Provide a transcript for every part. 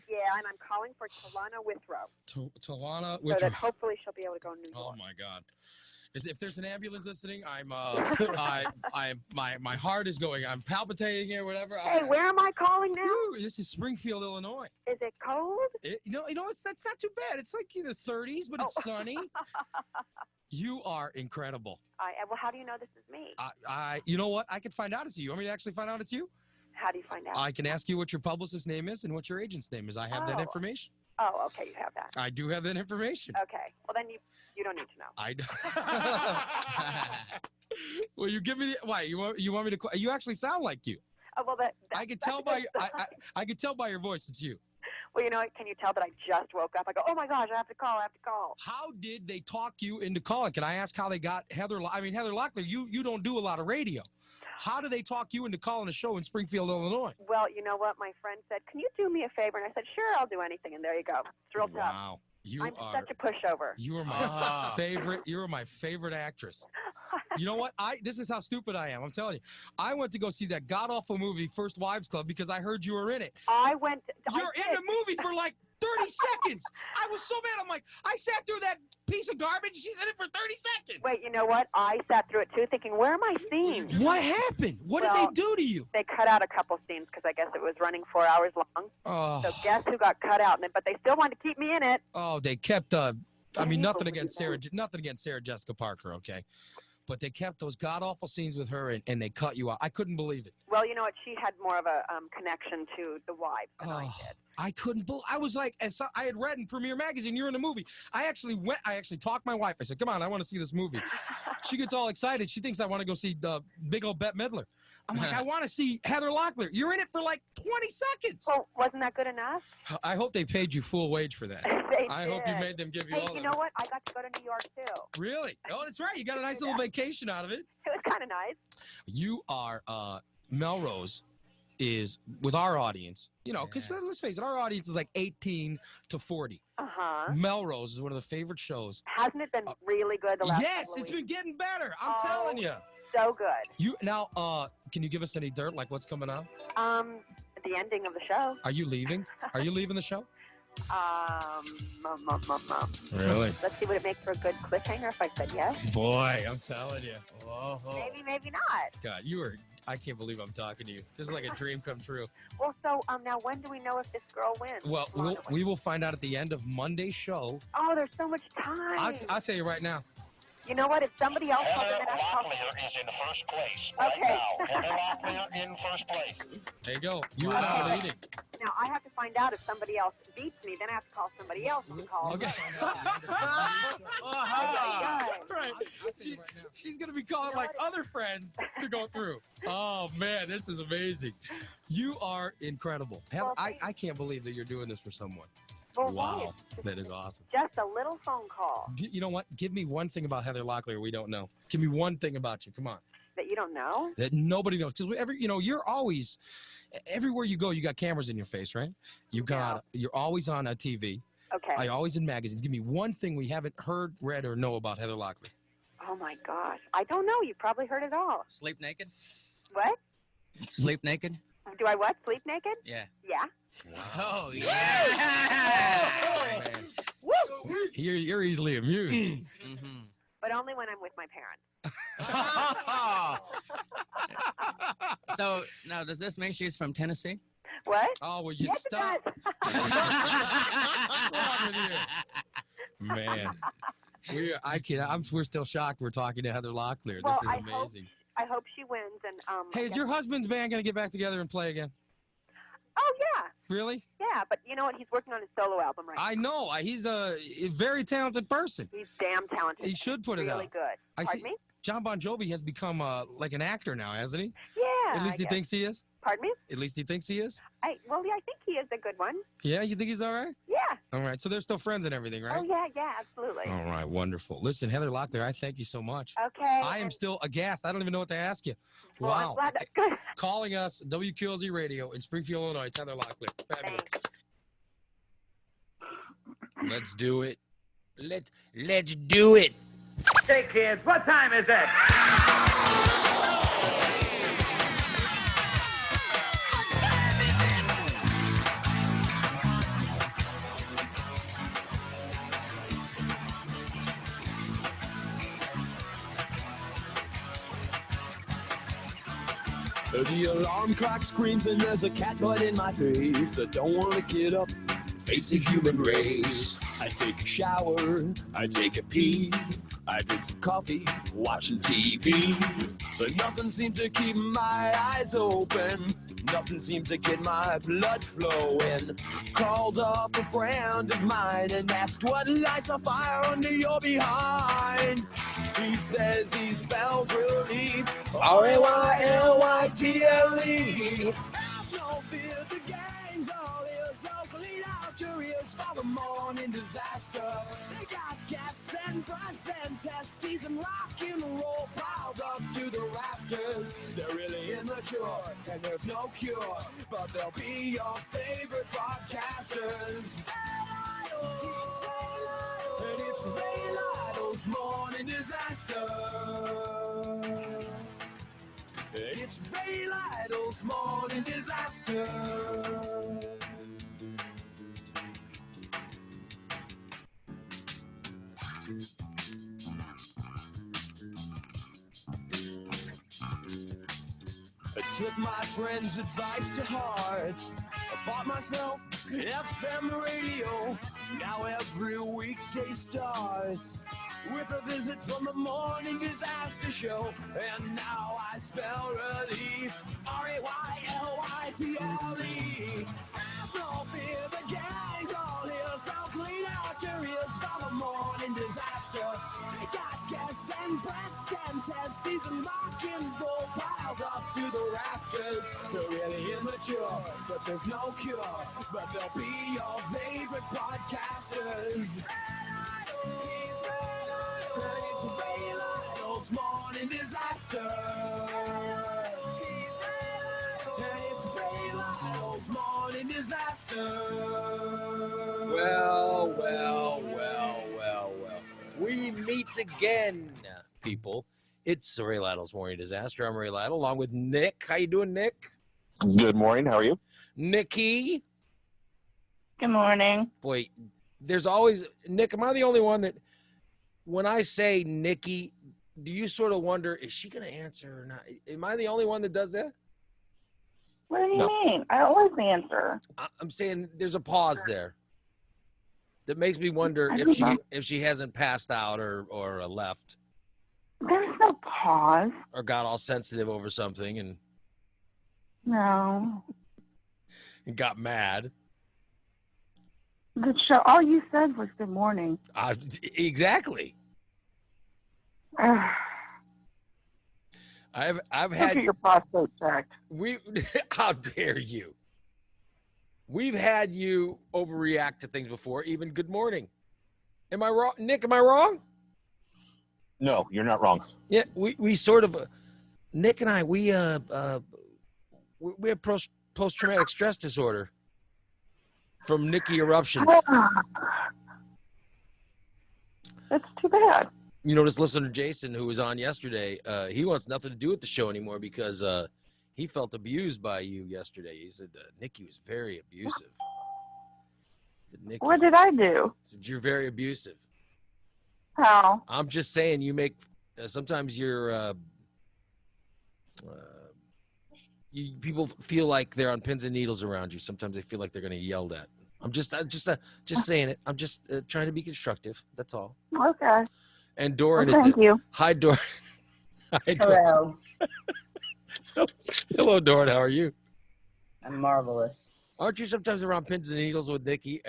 Yeah, and I'm calling for Talana Withrow. Talana So Withrow. that hopefully she'll be able to go to New York. Oh my God! If there's an ambulance listening, I'm my heart is going. I'm palpitating here. Whatever. Hey, where am I calling now? This is Springfield, Illinois. Is it cold? That's not too bad. It's like in the 30s, but it's sunny. You are incredible. Well, how do you know this is me? You know what? I can find out it's you. You want me to actually find out it's you? How do you find out? I can ask you what your publicist's name is and what your agent's name is. I have that information. Oh, okay, you have that. I do have that information. Okay. Well, then you don't need to know. Well, you give me why? You want me to? You actually sound like you. Well, I could tell by I could tell by your voice it's you. Well, you know what? Can you tell that I just woke up? I go, oh my gosh, I have to call. How did they talk you into calling? Can I ask how they got Heather? I mean, Heather Locklear, you don't do a lot of radio. How do they talk you into calling a show in Springfield, Illinois? Well, you know what? My friend said, can you do me a favor? And I said, sure, I'll do anything. And there you go. It's real tough. Wow. I'm such a pushover. You are my favorite. You are my favorite actress. You know what? This is how stupid I am. I'm telling you. I went to go see that god-awful movie, First Wives Club, because I heard you were in it. You're in the movie for like 30 seconds. I was so mad. I'm like, I sat through that piece of garbage. She's in it for 30 seconds. Wait, you know what? I sat through it too thinking, where are my scenes? What happened? What did they do to you? They cut out a couple scenes because I guess it was running 4 hours long. Oh. So guess who got cut out? But they still wanted to keep me in it. Oh, they kept, I mean, nothing against Sarah Jessica Parker, okay? But they kept those god-awful scenes with her, and they cut you out. I couldn't believe it. Well, you know what? She had more of a connection to the wives than I did. I couldn't believe. I was like, I had read in Premiere Magazine, you're in the movie. I actually talked my wife. I said, come on, I want to see this movie. She gets all excited. She thinks I want to go see the big old Bette Midler. I'm like, I want to see Heather Locklear. You're in it for like 20 seconds. Well, wasn't that good enough? I hope they paid you full wage for that. I hope you made them give you all that. Hey, you know what? I got to go to New York, too. Really? Oh, that's right. You got a nice little vacation out of it. It was kind of nice. You are, Melrose is, with our audience, you know, because let's face it, our audience is like 18 to 40. Uh-huh. Melrose is one of the favorite shows. Hasn't it been really good the last Yes, it's been getting better. I'm telling you. So good. Can you give us any dirt, like what's coming up? The ending of the show. Are you leaving? Are you leaving the show? Really? Let's see, would it make for a good cliffhanger if I said yes? Boy, I'm telling you. Whoa. Maybe not. God, I can't believe I'm talking to you. This is like a dream come true. Well, so now when do we know if this girl wins? Well, we will find out at the end of Monday's show. Oh, there's so much time. I'll tell you right now. You know what? If somebody else calls Heather in, then I Locklear is in first place right now. Heather Locklear in first place. There you go. You are now leading. Now, I have to find out if somebody else beats me. Then I have to call somebody else to call. Okay. Right. She's going to be calling like other friends to go through. Oh, man, this is amazing. You are incredible. Well, I can't believe that you're doing this for someone. Well, wow, that is awesome. Just a little phone call. You know what? Give me one thing about Heather Locklear we don't know. Give me one thing about you. Come on. That you don't know? That nobody knows. You're always, everywhere you go, you got cameras in your face, right? You're always on a TV. Okay. Always in magazines. Give me one thing we haven't heard, read, or know about Heather Locklear. Oh my gosh. I don't know. You probably heard it all. Sleep naked? What? Sleep naked? Do I what? Sleep naked? Yeah. Yeah. Oh, yeah. You're easily amused. But only when I'm with my parents. So, now, does this mean she's from Tennessee? What? Oh, will you yes, stop? Man. We're still shocked we're talking to Heather Locklear. Well, this is amazing. I hope she wins. And hey, is your husband's band going to get back together and play again? Oh, yeah. Really? Yeah, but you know what? He's working on his solo album right now. I know. He's a very talented person. He's damn talented. He should put it out. Really good. Pardon me? John Bon Jovi has become like an actor now, hasn't he? Yeah. At least he thinks he is? Pardon me? At least he thinks he is? I think he is a good one. Yeah, you think he's all right? Yeah. All right, so they're still friends and everything, right? Oh, yeah, absolutely. All right, wonderful. Listen, Heather Locklear, I thank you so much. Okay. I am still aghast. I don't even know what to ask you. Well, wow. I'm glad that's good. Calling us, WQLZ Radio in Springfield, Illinois. It's Heather Locklear. Fabulous. Let's do it. Let's do it. Hey, kids, what time is it? The alarm clock screams and there's a cat butt in my face. I don't want to get up, face the human race. I take a shower, I take a pee, I drink some coffee, watching TV. But nothing seems to keep my eyes open. Nothing seems to get my blood flowing. Called up a friend of mine and asked what lights a fire under your behind. He says he spells relief. R-A-Y-L-Y-T-L-E. Have no fear, the gang's all is. So clean out your ears for the morning disaster. They got gas, 10% testes and rock and roll piled up to the rafters. They're really immature and there's no cure, but they'll be your favorite broadcasters. And it's Ray Lytle's morning disaster. And it's Ray Lytle's morning disaster. I took my friend's advice to heart. I bought myself an FM radio. Now every weekday starts with a visit from the morning disaster show. And now I spell relief. R-A-Y-L-Y-T-L-E. Have no fear, the gang's all here. So clean out your ears for the morning disaster. They got gas and breast and testes and rock and roll piled up to the rafters. They're really immature, but there's no cure. But they'll be your favorite podcasters. And it's Ray Lytle's morning disaster. And it's Ray Lytle's morning disaster. Well. We meet again, people. It's Ray Lytle's morning disaster. I'm Ray Lytle, along with Nick. How you doing, Nick? Good morning. How are you? Nikki. Good morning. Boy, there's always Nick. Am I the only one that, when I say Nikki, do you sort of wonder, is she going to answer or not? Am I the only one that does that? What do you mean? I always answer. I'm saying there's a pause there that makes me wonder if she hasn't passed out or left. There's no pause. Or got all sensitive over something and No. got mad. The show. All you said was good morning. Exactly. I've had your prostate checked. How dare you? We've had you overreact to things before, even good morning. Am I wrong? Nick, am I wrong? No, you're not wrong. Yeah, we sort of, Nick and I, we have post-traumatic stress disorder from Nikki eruptions. That's too bad. You know, this listener, Jason, who was on yesterday, he wants nothing to do with the show anymore because he felt abused by you yesterday. He said Nikki was very abusive. Nikki, what did I do? Said you're very abusive. How? I'm just saying you make sometimes you're people feel like they're on pins and needles around you. Sometimes they feel like they're going to get yelled at. I'm just saying it. I'm just trying to be constructive. That's all. Okay. And Doran thank you. Hi, Doran. Hi, Hello. Hello, Doran. How are you? I'm marvelous. Aren't you sometimes around pins and needles with Nikki,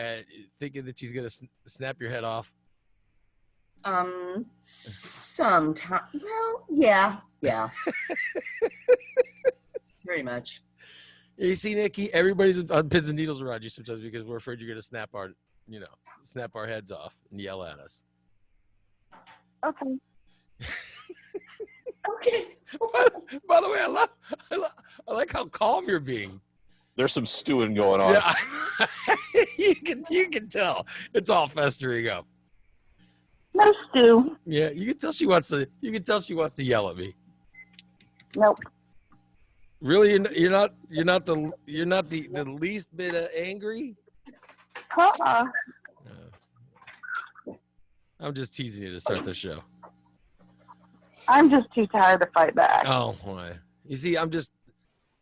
thinking that she's gonna snap your head off? Sometimes. Well, yeah. Pretty much. You see, Nikki, everybody's on pins and needles around you sometimes because we're afraid you're gonna snap our heads off and yell at us. Okay. Okay. By the way, I like how calm you're being. There's some stewing going on. Yeah, you can tell it's all festering up. No stew. Yeah, you can tell she wants to. You can tell she wants to yell at me. Nope. Really, you're not the least bit angry. I'm just teasing you to start the show. I'm just too tired to fight back. Oh, boy. You see, I'm just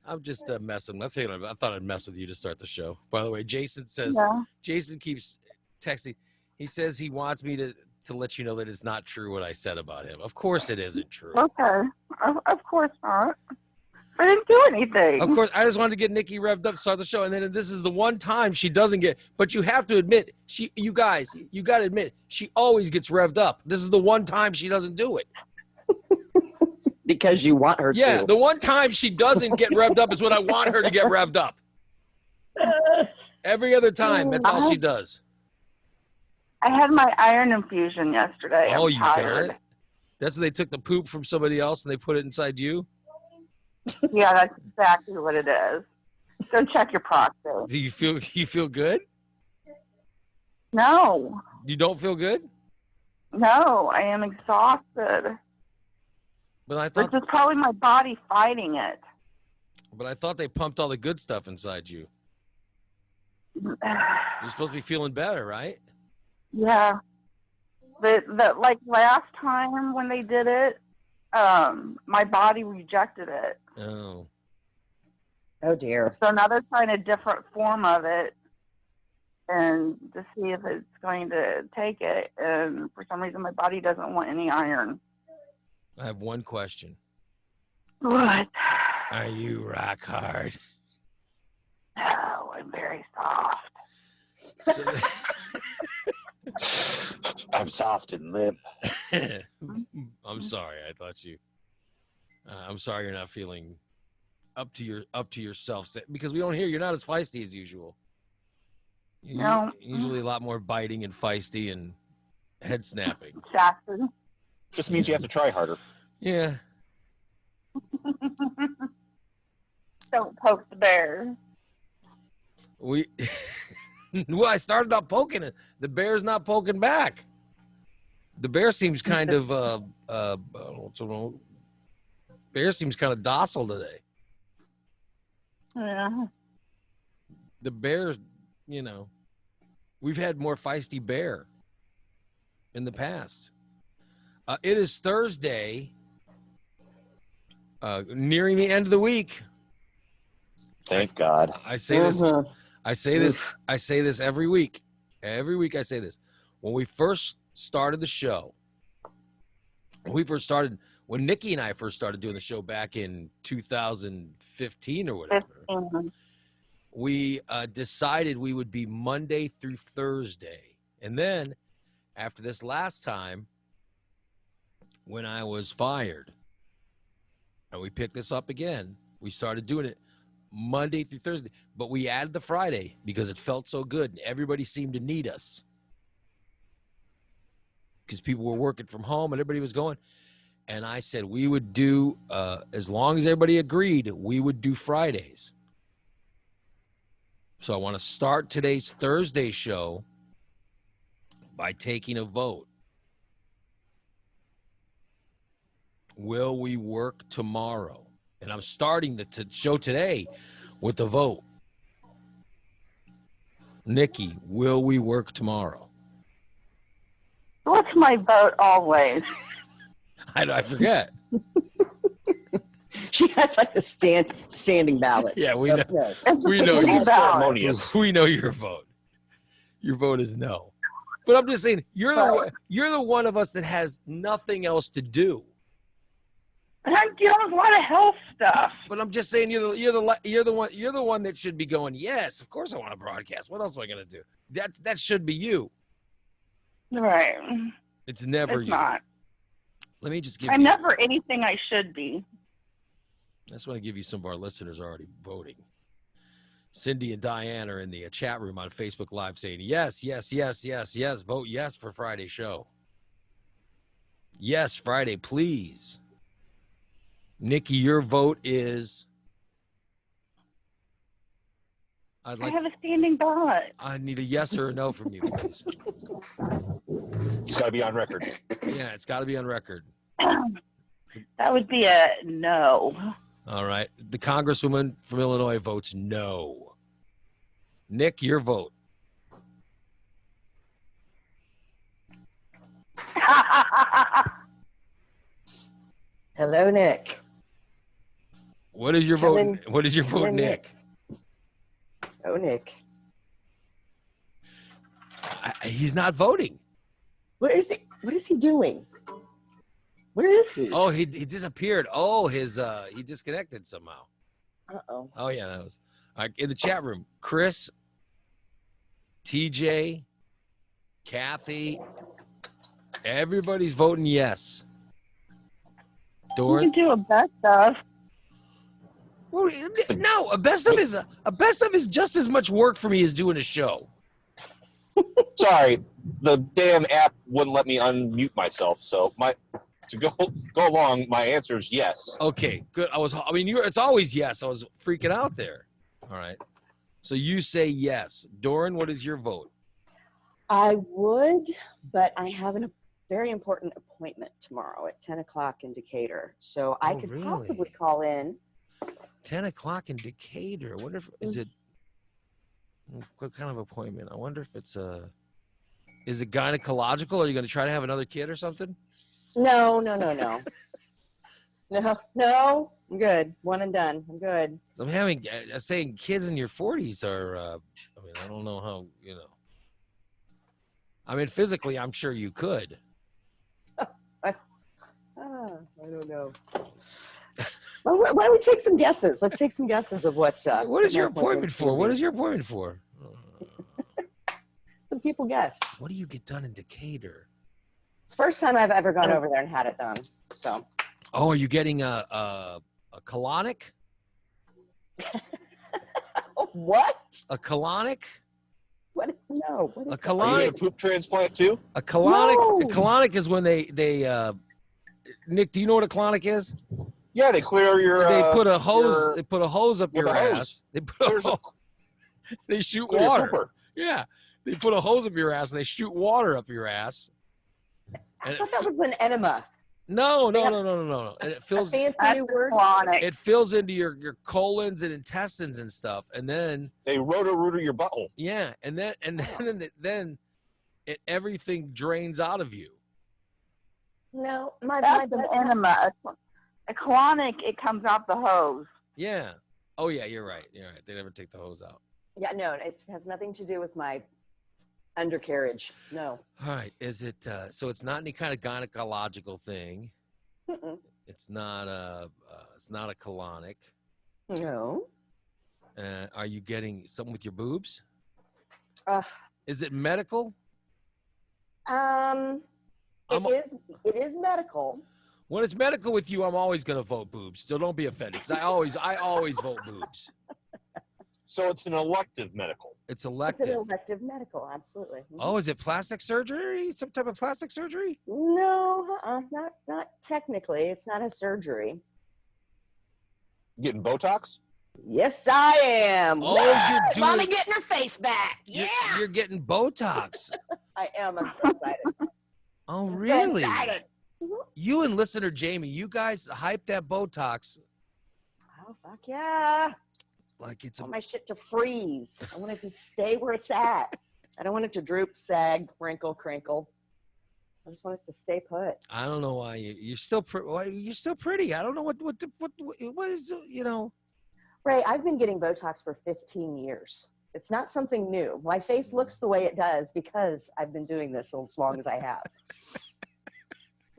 I'm just messing. I thought I'd mess with you to start the show. By the way, Jason says Yeah. Jason keeps texting. He says he wants me to let you know that it's not true what I said about him. Of course, it isn't true. Okay. Of course not. I didn't do anything. Of course, I just wanted to get Nikki revved up to start the show, and then this is the one time she doesn't get. But you have to admit, you got to admit, she always gets revved up. This is the one time she doesn't do it. Because you want her to. Yeah, the one time she doesn't get revved up is when I want her to get revved up. Every other time, that's all she does. I had my iron infusion yesterday. Oh, I'm you got tired. it? That's when they took the poop from somebody else and they put it inside you? Yeah, that's exactly what it is. Go check your prostate. Do you feel good? No. You don't feel good? No, I am exhausted. But I This thought is probably my body fighting it. they pumped all the good stuff inside you. You're supposed to be feeling better, right? Yeah. Like last time when they did it, my body rejected it. Oh. Oh dear. So now they're trying a different form of it and to see if it's going to take it. And for some reason my body doesn't want any iron. I have one question. What? Are you rock hard? No, I'm very soft. So, I'm soft and limp. I'm sorry. I thought you. I'm sorry you're not feeling up to yourself because we don't hear you're not as feisty as usual. No. Usually a lot more biting and feisty and head snapping. Sassy. Just means you have to try harder. Yeah. Don't poke the bear. Well, I started out poking it. The bear's not poking back. The bear seems kind of bear seems kind of docile today. Yeah. The bear, we've had more feisty bear in the past. It is Thursday, nearing the end of the week. Thank God. I say this. I say this every week. Every week I say this. When we first started the show, when Nikki and I first started doing the show back in 2015 or whatever, we decided we would be Monday through Thursday. And then after this last time, when I was fired, and we picked this up again, we started doing it Monday through Thursday, but we added the Friday because it felt so good and everybody seemed to need us because people were working from home and everybody was going. And I said we would do, as long as everybody agreed, we would do Fridays. So I want to start today's Thursday show by taking a vote. Will we work tomorrow? And I'm starting the show today with the vote. Nikki, will we work tomorrow? What's my vote always? I forget. She has like a standing ballot. Yeah, we know. We know we know your vote. Your vote is no. But I'm just saying, you're the one of us that has nothing else to do. I'm dealing with a lot of health stuff. But I'm just saying, you're the one that should be going. Yes, of course I want to broadcast. What else am I going to do? That should be you. Right. It's never it's you. Not. Let me just give. I'm never anything I should be. I just want to give you some of our listeners already voting. Cindy and Diane are in the chat room on Facebook Live saying yes, yes, yes, yes, yes. Vote yes for Friday show. Yes, Friday, please. Nikki, your vote is. I have a standing ballot. I need a yes or a no from you, please. It's got to be on record. Yeah, it's got to be on record. That would be a no. All right. The Congresswoman from Illinois votes no. Nick, your vote. Hello, Nick. What is your Kevin- vote? What is your vote, Kevin Nick? Oh, Nick. He's not voting. Where is he? What is he doing? Where is he? Oh, he disappeared. Oh, he disconnected somehow. Uh-oh. Oh yeah, that was in the chat room. Chris, TJ, Kathy, everybody's voting yes. You Doran, can do a best of. well, no, a best of is just as much work for me as doing a show. Sorry, the damn app wouldn't let me unmute myself. So to go along, my answer is yes. Okay, good. It's always yes. I was freaking out there. All right. So you say yes. Doran, what is your vote? I would, but I have a very important appointment tomorrow at 10 o'clock in Decatur. So I could really? possibly call in. 10 o'clock in Decatur. I wonder if is it what kind of appointment? I wonder if it's is it gynecological? Are you going to try to have another kid or something? No. No, I'm good. One and done. I'm good. I'm saying kids in your 40s are. I don't know how physically, I'm sure you could. I don't know. Well, why don't we take some guesses? Let's take some guesses of what. What is your appointment for? What is your appointment for? Some people guess. What do you get done in Decatur? It's the first time I've ever gone over there and had it done. So. Oh, are you getting a colonic? What? A colonic? What? No. What is A that? Are you colonic? getting a poop transplant too? A colonic? No. A colonic is when they Nick, do you know what a colonic is? Yeah, they clear your. They put a hose. your- They put a hose up with your a hose. ass. They put a Clears hose. They shoot clear your water. pooper. Yeah, they put a hose up your ass and they shoot water up your ass. I And thought that was an enema. no. And it A fills. fancy That's new word. colonic. It fills into your colons and intestines and stuff, and then They roto-rooter your butthole. yeah, and then everything drains out of you. No, my That's an enema. A colonic, it comes out the hose. Yeah. Oh yeah, you're right. You're right. They never take the hose out. Yeah, no, it has nothing to do with my undercarriage. No. All right. Is it so? It's not any kind of gynecological thing. Mm-mm. It's not a colonic. No. Are you getting something with your boobs? Uh, Is it medical? it is medical. When it's medical with you, I'm always gonna vote boobs. So don't be offended, because I always vote boobs. So it's an elective medical. It's It's an elective. elective medical, absolutely. Mhm. Oh, is it plastic surgery? Some type of plastic surgery? No, not technically. It's not a surgery. You getting Botox? Yes, I am. Oh, Woo! you're doing- Mommy getting her face back. Yeah, You're getting Botox. I am. I'm so excited. Oh, So really? excited. You and listener Jamie, you guys hype that Botox Oh, fuck yeah. like it's I a. want my shit to freeze. I want it to stay where it's at. I don't want it to droop, sag, wrinkle, crinkle. I just want it to stay put. I don't know why you're still you're still pretty. I don't know what is Ray, I've been getting Botox for 15 years. It's not something new. My face looks the way it does because I've been doing this as long as I have.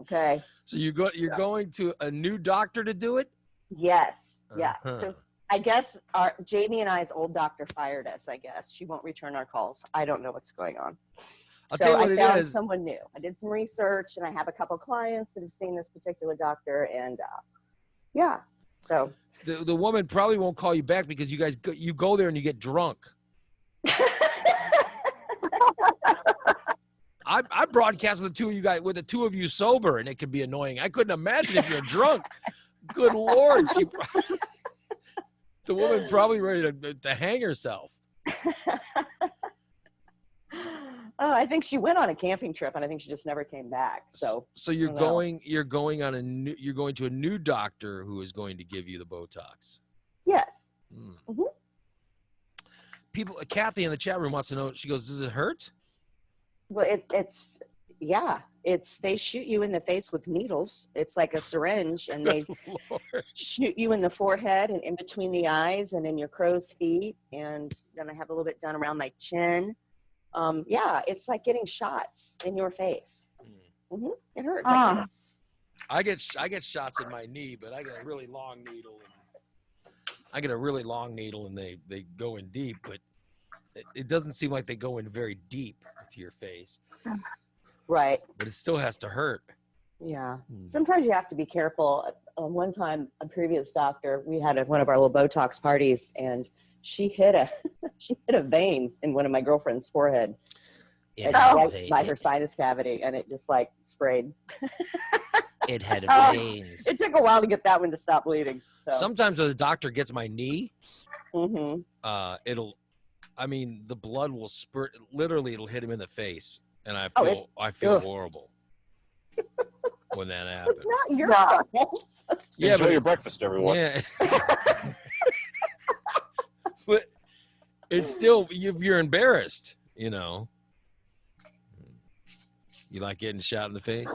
Okay. So you're going to a new doctor to do it? Yes. Yeah. Uh-huh. Because I guess Jamie and I's old doctor fired us, I guess. She won't return our calls. I don't know what's going on. I'll tell you what I it found is. someone new. I did some research, and I have a couple clients that have seen this particular doctor, and yeah. So The woman probably won't call you back because you guys you go there and you get drunk. I broadcast with the two of you sober, and it could be annoying. I couldn't imagine if you're drunk. Good Lord, the woman probably ready to hang herself. Oh, I think she went on a camping trip, and I think she just never came back. So you're I don't know. going to a new doctor who is going to give you the Botox. Yes. Mm. Mhm. Kathy in the chat room wants to know. She goes, "Does it hurt?" Well, Yeah, they shoot you in the face with needles. It's like a syringe, and they shoot you in the forehead and in between the eyes and in your crow's feet, and then I have a little bit done around my chin. Yeah, it's like getting shots in your face. Mm-hmm. It hurts. I get shots in my knee, but I get a really long needle. And they go in deep, but it doesn't seem like they go in very deep to your face. Right. But it still has to hurt. Yeah. Sometimes you have to be careful. One time, a previous doctor, we had one of our little Botox parties, and she hit a vein in one of my girlfriend's forehead. Right by her sinus cavity, and it just like sprayed. It had veins. It took a while to get that one to stop bleeding. So. Sometimes when the doctor gets my knee, mm-hmm. The blood will spurt. Literally, it'll hit him in the face, and I feel horrible when that happens. It's not your fault. Yeah, enjoy your breakfast, everyone. Yeah. But it's still, you're embarrassed, you know. You like getting shot in the face?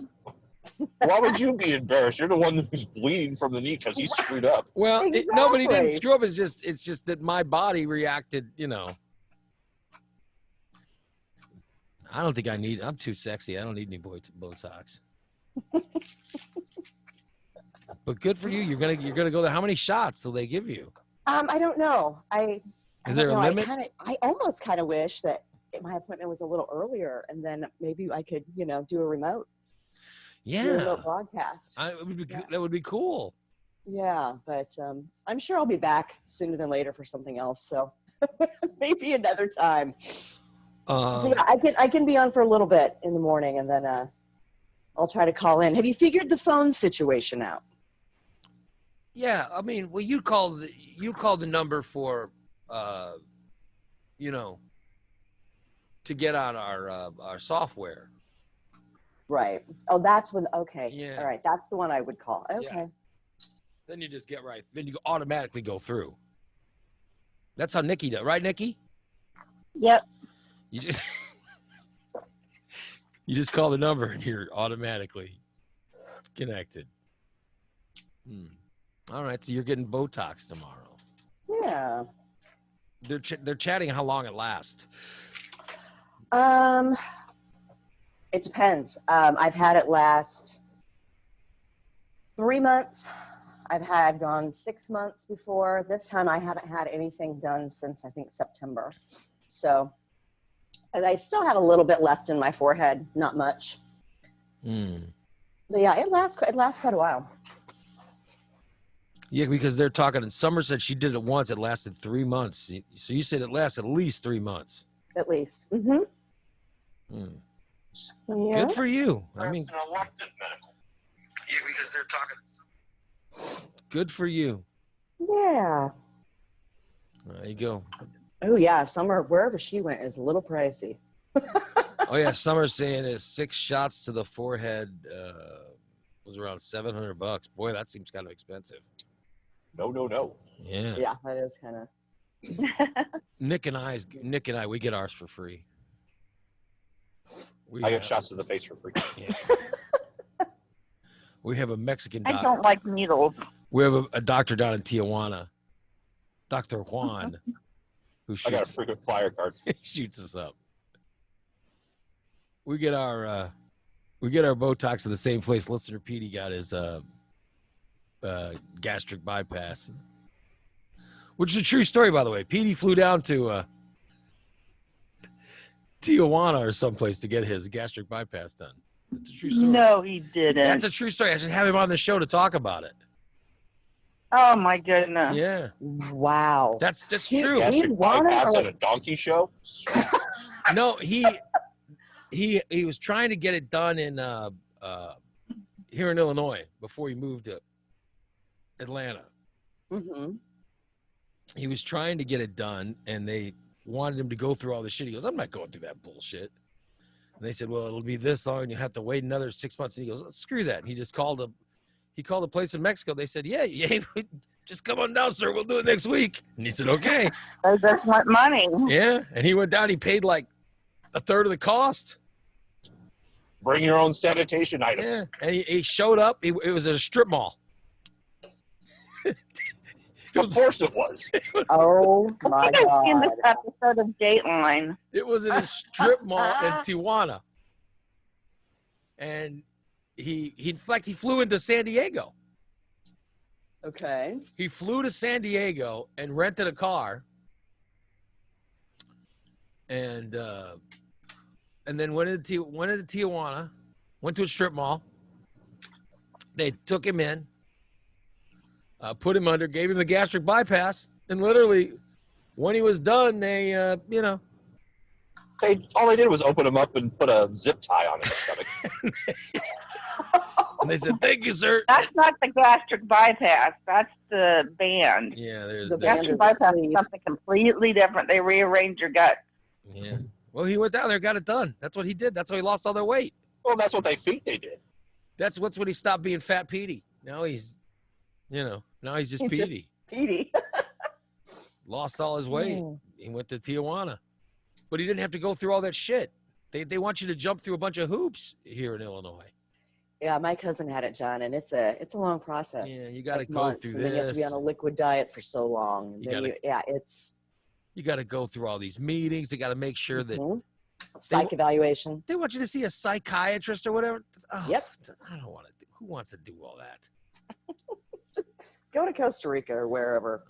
Why would you be embarrassed? You're the one who's bleeding from the knee because he screwed up. Well, nobody didn't screw up. It's just that my body reacted, you know. I don't think I'm too sexy. I don't need any Botox. But good for you. You're gonna go there. How many shots will they give you? I don't know. Is there a limit? I almost kind of wish that my appointment was a little earlier, and then maybe I could, do a remote. Yeah. Do a remote broadcast. That would be cool. Yeah, but I'm sure I'll be back sooner than later for something else. So maybe another time. So yeah, I can be on for a little bit in the morning, and then I'll try to call in. Have you figured the phone situation out? Yeah, I mean, well, you called the number for, to get on our software. Right. Oh, that's when. Okay. Yeah. All right. That's the one I would call. Okay. Yeah. Then you just get right. Then you automatically go That's how Nikki does, right, Nikki? Yep. You just call the number and you're automatically connected. All right, so you're getting Botox tomorrow. Yeah. They're chatting how long it lasts. It depends. I've had it last 3 months. I've had gone 6 months before. This time I haven't had anything done since I think September. So, and I still have a little bit left in my forehead, not much. But yeah, it lasts quite a while. Yeah, because they're talking, and Summer said she did it once. It lasted 3 months. So you said it lasts at least 3 months. At least. Mm-hmm. Yeah. Good for you. I mean, an elective medical. Yeah, because they're talking. Good for you. Yeah. There you go. Oh yeah, Summer, wherever she went is a little pricey. Oh yeah, Summer's saying is 6 shots to the forehead was around $700. Boy, that seems kind of expensive. No. Yeah. Yeah, that is kind of. Nick and I, we get ours for free. I get shots to the face for free. Yeah. We have a Mexican doctor. I don't like needles. We have a doctor down in Tijuana, Dr. Juan, who shoots, I got a frequent flyer card. shoots us up. We get our Botox at the same place listener Petey got his gastric bypass, which is a true story, by the way. Petey flew down to Tijuana or someplace to get his gastric bypass done. That's a true story. No, he didn't. That's a true story. I should have him on the show to talk about it. Oh my goodness. Yeah. Wow. That's true. Gastric bypass at a donkey show? No, he was trying to get it done in here in Illinois before he moved to Atlanta. Mm-hmm. He was trying to get it done, and they wanted him to go through all the shit. He goes, I'm not going through that bullshit. And they said, well, it'll be this long, and you have to wait another 6 months. And he goes, screw that. And he just called a place in Mexico. They said, yeah, just come on down, sir. We'll do it next week. And he said, okay. They just want money. Yeah. And he went down. He paid like a third of the cost. Bring your own sanitation items. Yeah, and he showed up. It was at a strip mall. Of course it was. Oh my I think I've seen God. this episode of Dateline. It was at a strip mall in Tijuana. And he flew into San Diego. Okay. He flew to San Diego and rented a car. And then went into Tijuana, went to a strip mall. They took him in, put him under, gave him the gastric bypass, and literally, when he was done, they, All they did was open him up and put a zip tie on his stomach. and they said, "Thank you, sir." That's not the gastric bypass. That's the band. Yeah, there's The the band. Gastric bypass is something completely different. They rearrange your gut. yeah. Well, he went down there, got it done. That's what he did. That's how he lost all that weight. Well, that's what they think they did. That's what's when he stopped being Fat Petey. Now he's, now he's just He's just- Petey. Petey. Lost all his weight. Mm. He went to Tijuana, but he didn't have to go through all that shit. They want you to jump through a bunch of hoops here in Illinois. Yeah, my cousin had it done, and it's a long process. Yeah, you got to Like go months, through and then you have to be this. on a liquid diet for so long. And You then gotta- it's You got to go through all these meetings. They got to make sure that mhm. Psych evaluation. they want you to see a psychiatrist or whatever. Oh, Yep. I don't want to. Who wants to do all that? Go to Costa Rica or wherever.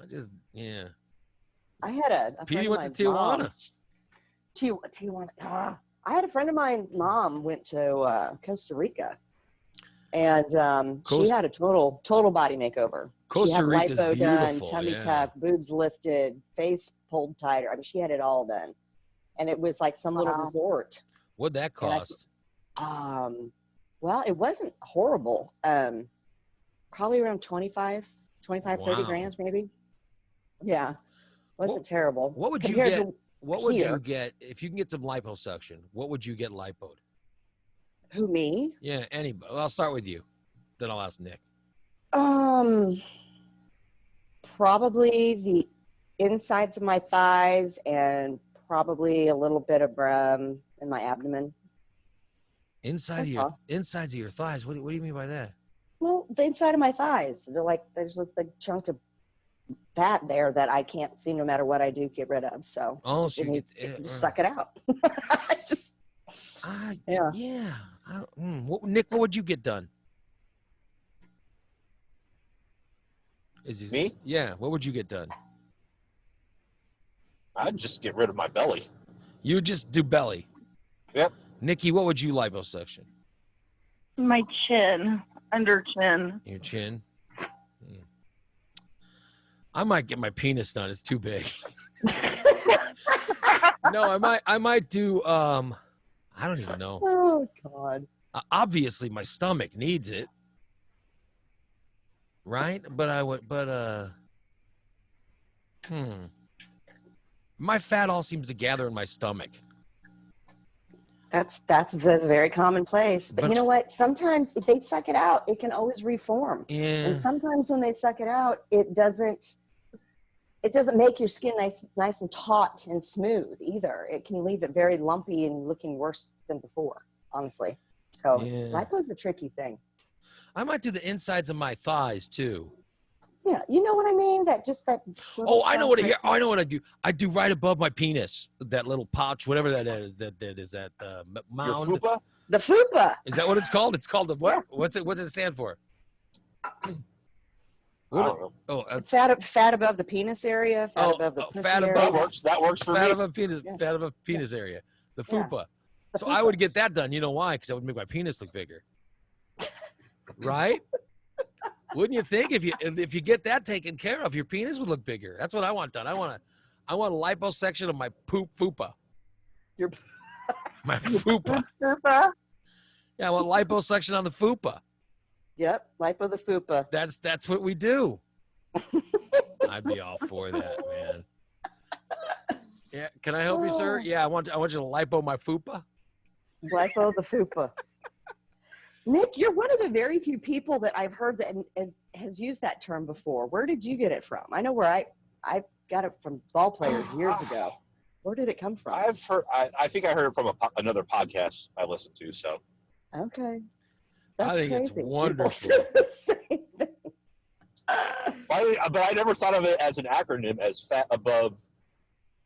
Yeah. I had a Petey friend went of to mine's Tijuana. mom- Tijuana. I had a friend of mine's mom went to Costa Rica, and she Costa- had a total body makeover. She Costa had Rica's lipo done, beautiful, tummy yeah. tuck, boobs lifted, face pulled tighter. I mean, she had it all done, and it was like some little Wow. resort. What'd that And I- cost? Well, it wasn't horrible. Probably around 25, 30 Wow. grand maybe. Yeah. Wasn't What- terrible. What would you Compared get? to What would you here. get if you can get some liposuction? What would you get lipoed? Who, me? Yeah, anybody. I'll start with you. Then I'll ask Nick. Probably the insides of my thighs and probably a little bit of in my abdomen. Insides of your thighs. What do you mean by that? Well, the inside of my thighs. There's a big chunk of fat there that I can't seem, no matter what I do, get rid of. So Oh, so you just get suck it out. Yeah. Yeah. Nick, what would you get done? Me? Yeah. What would you get done? I'd just get rid of my belly. You would just do belly. Yep. Nikki, what would you liposuction? My chin, under chin. Your chin. I might get my penis done. It's too big. No, I might do. I don't even know. Oh God. Obviously, my stomach needs it, right? My fat all seems to gather in my stomach. That's very commonplace. But But- you know what? Sometimes if they suck it out, it can always reform. Yeah. And sometimes when they suck it out, it doesn't make your skin nice and taut and smooth either. It can leave it very lumpy and looking worse than before, honestly. So Yeah. lipo's a tricky thing. I might do the insides of my thighs too. Yeah, you know what I mean? That Oh, I know what I know what I do. I do right above my penis, that little pouch, whatever that is. That is that mound. Your fupa? The fupa. Is that what it's called? It's called the what? What's it stand for? I don't know. Oh, Fat above the penis area. Fat above the pussy fat area. above. That works for fat me. above penis. Yeah. Fat above penis area. The Yeah. fupa. The So fupa. I would get that done. You know why? Because I would make my penis look bigger. Right? Wouldn't you think if you get that taken care of, your penis would look bigger? That's what I want done. I want a liposuction of my fupa. Your My fupa. Fupa? Yeah, I want liposuction on the fupa. Yep, lipo the fupa. That's what we do. I'd be all for that, man. Yeah, can I help you, sir? Yeah, I want you to lipo my fupa. Lipo the fupa. Nick, you're one of the very few people that I've heard that and has used that term before. Where did you get it from? I know where I got it from ball players years ago. Where did it come from? I've heard. I think I heard it from another podcast I listened to. So Okay. I That's think it's crazy. wonderful. But I never thought of it as an acronym as fat above.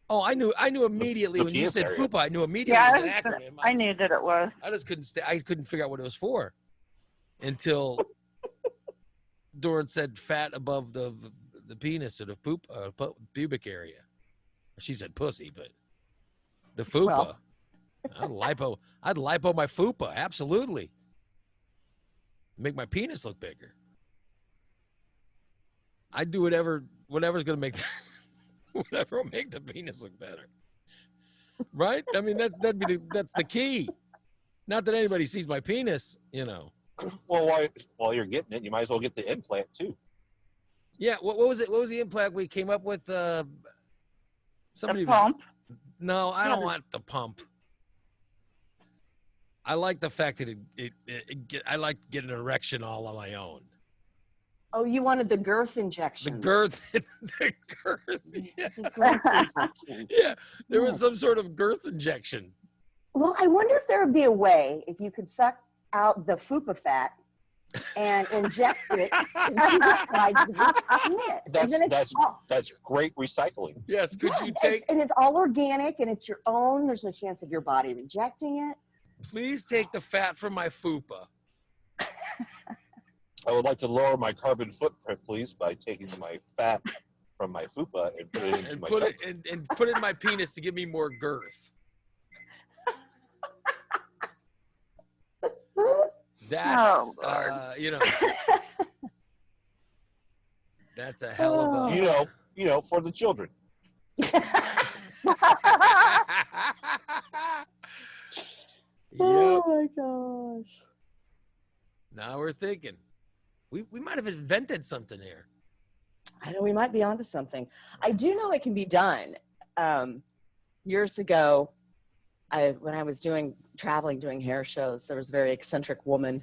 Oh, I knew immediately the when you penis said area. FUPA. I knew immediately Yeah, it was an acronym. I knew that it was. I just couldn't figure out what it was for until Doran said fat above the penis or the pubic area. She said pussy, but the FUPA. Well. I'd lipo my FUPA, absolutely. Make my penis look bigger. I'd do whatever's gonna make whatever will make the penis look better. Right? I mean that's the key. Not that anybody sees my penis, you know. Well, while you're getting it, you might as well get the implant too. Yeah, what was it? What was the implant we came up with? Somebody. The pump. No, I don't want the pump. I like the fact that I like getting an erection all on my own. Oh, you wanted the girth injection. The girth. Yeah. Yeah, there was some sort of girth injection. Well, I wonder if there would be a way if you could suck out the FUPA fat and inject it into the sides of the penis. That's great recycling. Yes, could you Yeah, take? and it's all organic and it's your own. There's no chance of your body rejecting it. Please take the fat from my FUPA. I would like to lower my carbon footprint, please, by taking my fat from my FUPA and put it into And my put chunk. it and put it in my penis to give me more girth. That's you know. That's a hell of a You know, for the children. Oh my gosh. Now we're thinking. We might have invented something here. I know we might be onto something. I do know it can be done. Years ago, when I was traveling doing hair shows, there was a very eccentric woman,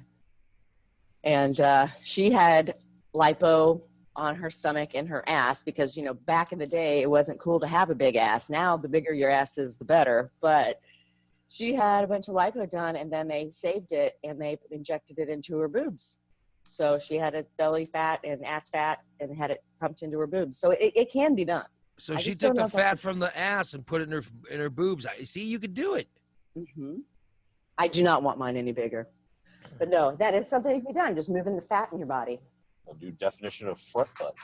and she had lipo on her stomach and her ass because, you know, back in the day it wasn't cool to have a big ass. Now the bigger your ass is, the better. But she had a bunch of lipo done, and then they saved it and they injected it into her boobs. So she had a belly fat and ass fat and had it pumped into her boobs. So it can be done. So I she just took don't know the if I fat could- from the ass and put it in her boobs. See, you could do it. Mm-hmm. I do not want mine any bigger. But no, that is something that can be done. Just moving the fat in your body. A new definition of front butt.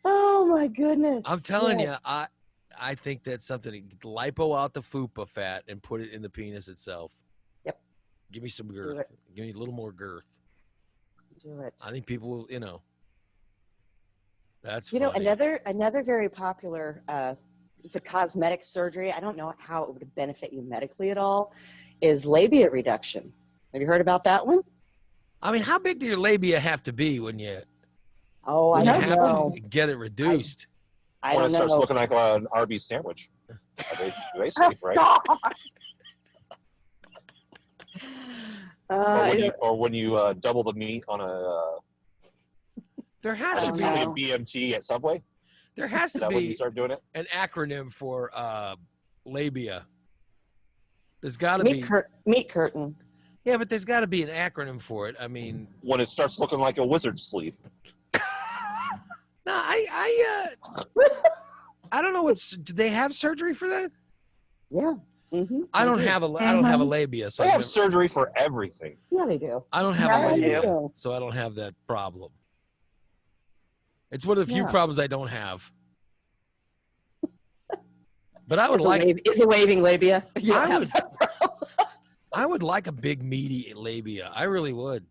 Oh my goodness. I'm telling Yes. you, I think that's something. Lipo out the FUPA fat and put it in the penis itself. Yep. Give me some girth. Give me a little more girth. Do it. I think people will, you know. That's You know, funny. another very popular it's a cosmetic surgery. I don't know how it would benefit you medically at all, is labia reduction. Have you heard about that one? I mean, how big do your labia have to be when you Oh, I when you don't have know. to get it reduced? I When don't it starts know. looking like an Arby's sandwich. They say, right? Or when you double the meat on a There has to don't be know. BMT at Subway. there has Is to that when you be start doing it? an acronym for labia. There's got to be. Meat curtain. Yeah, but there's got to be an acronym for it. I mean, When it starts looking like a wizard's sleeve. no, I don't know what's. Do they have surgery for that? Yeah. Mm-hmm. I don't have a labia, so They have surgery for everything. Yeah, they do. I don't have Yeah, a they labia, do. so I don't have that problem. It's one of the few Yeah. problems I don't have. But I would like. Is a waving labia. You don't I have would. that problem. I would like a big meaty labia. I really would.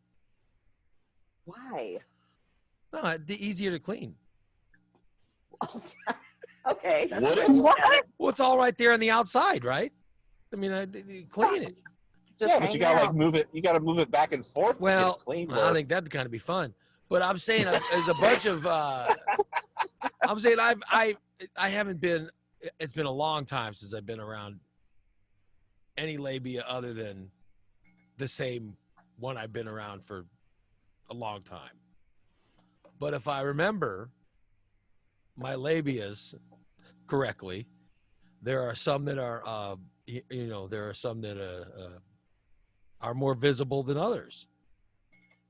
Why? No, it'd be easier to clean. Okay. Would it? What? Well, it's all right there on the outside, right? I mean, you clean it. Just Yeah, but hang you gotta out. like move it. You gotta move it back and forth. to Well, get it clean. I think that'd kind of be fun. But I'm saying there's a bunch of. I'm saying I haven't been. It's been a long time since I've been around any labia other than the same one I've been around for a long time. But if I remember my labias correctly, There are some that are, there are some that are more visible than others.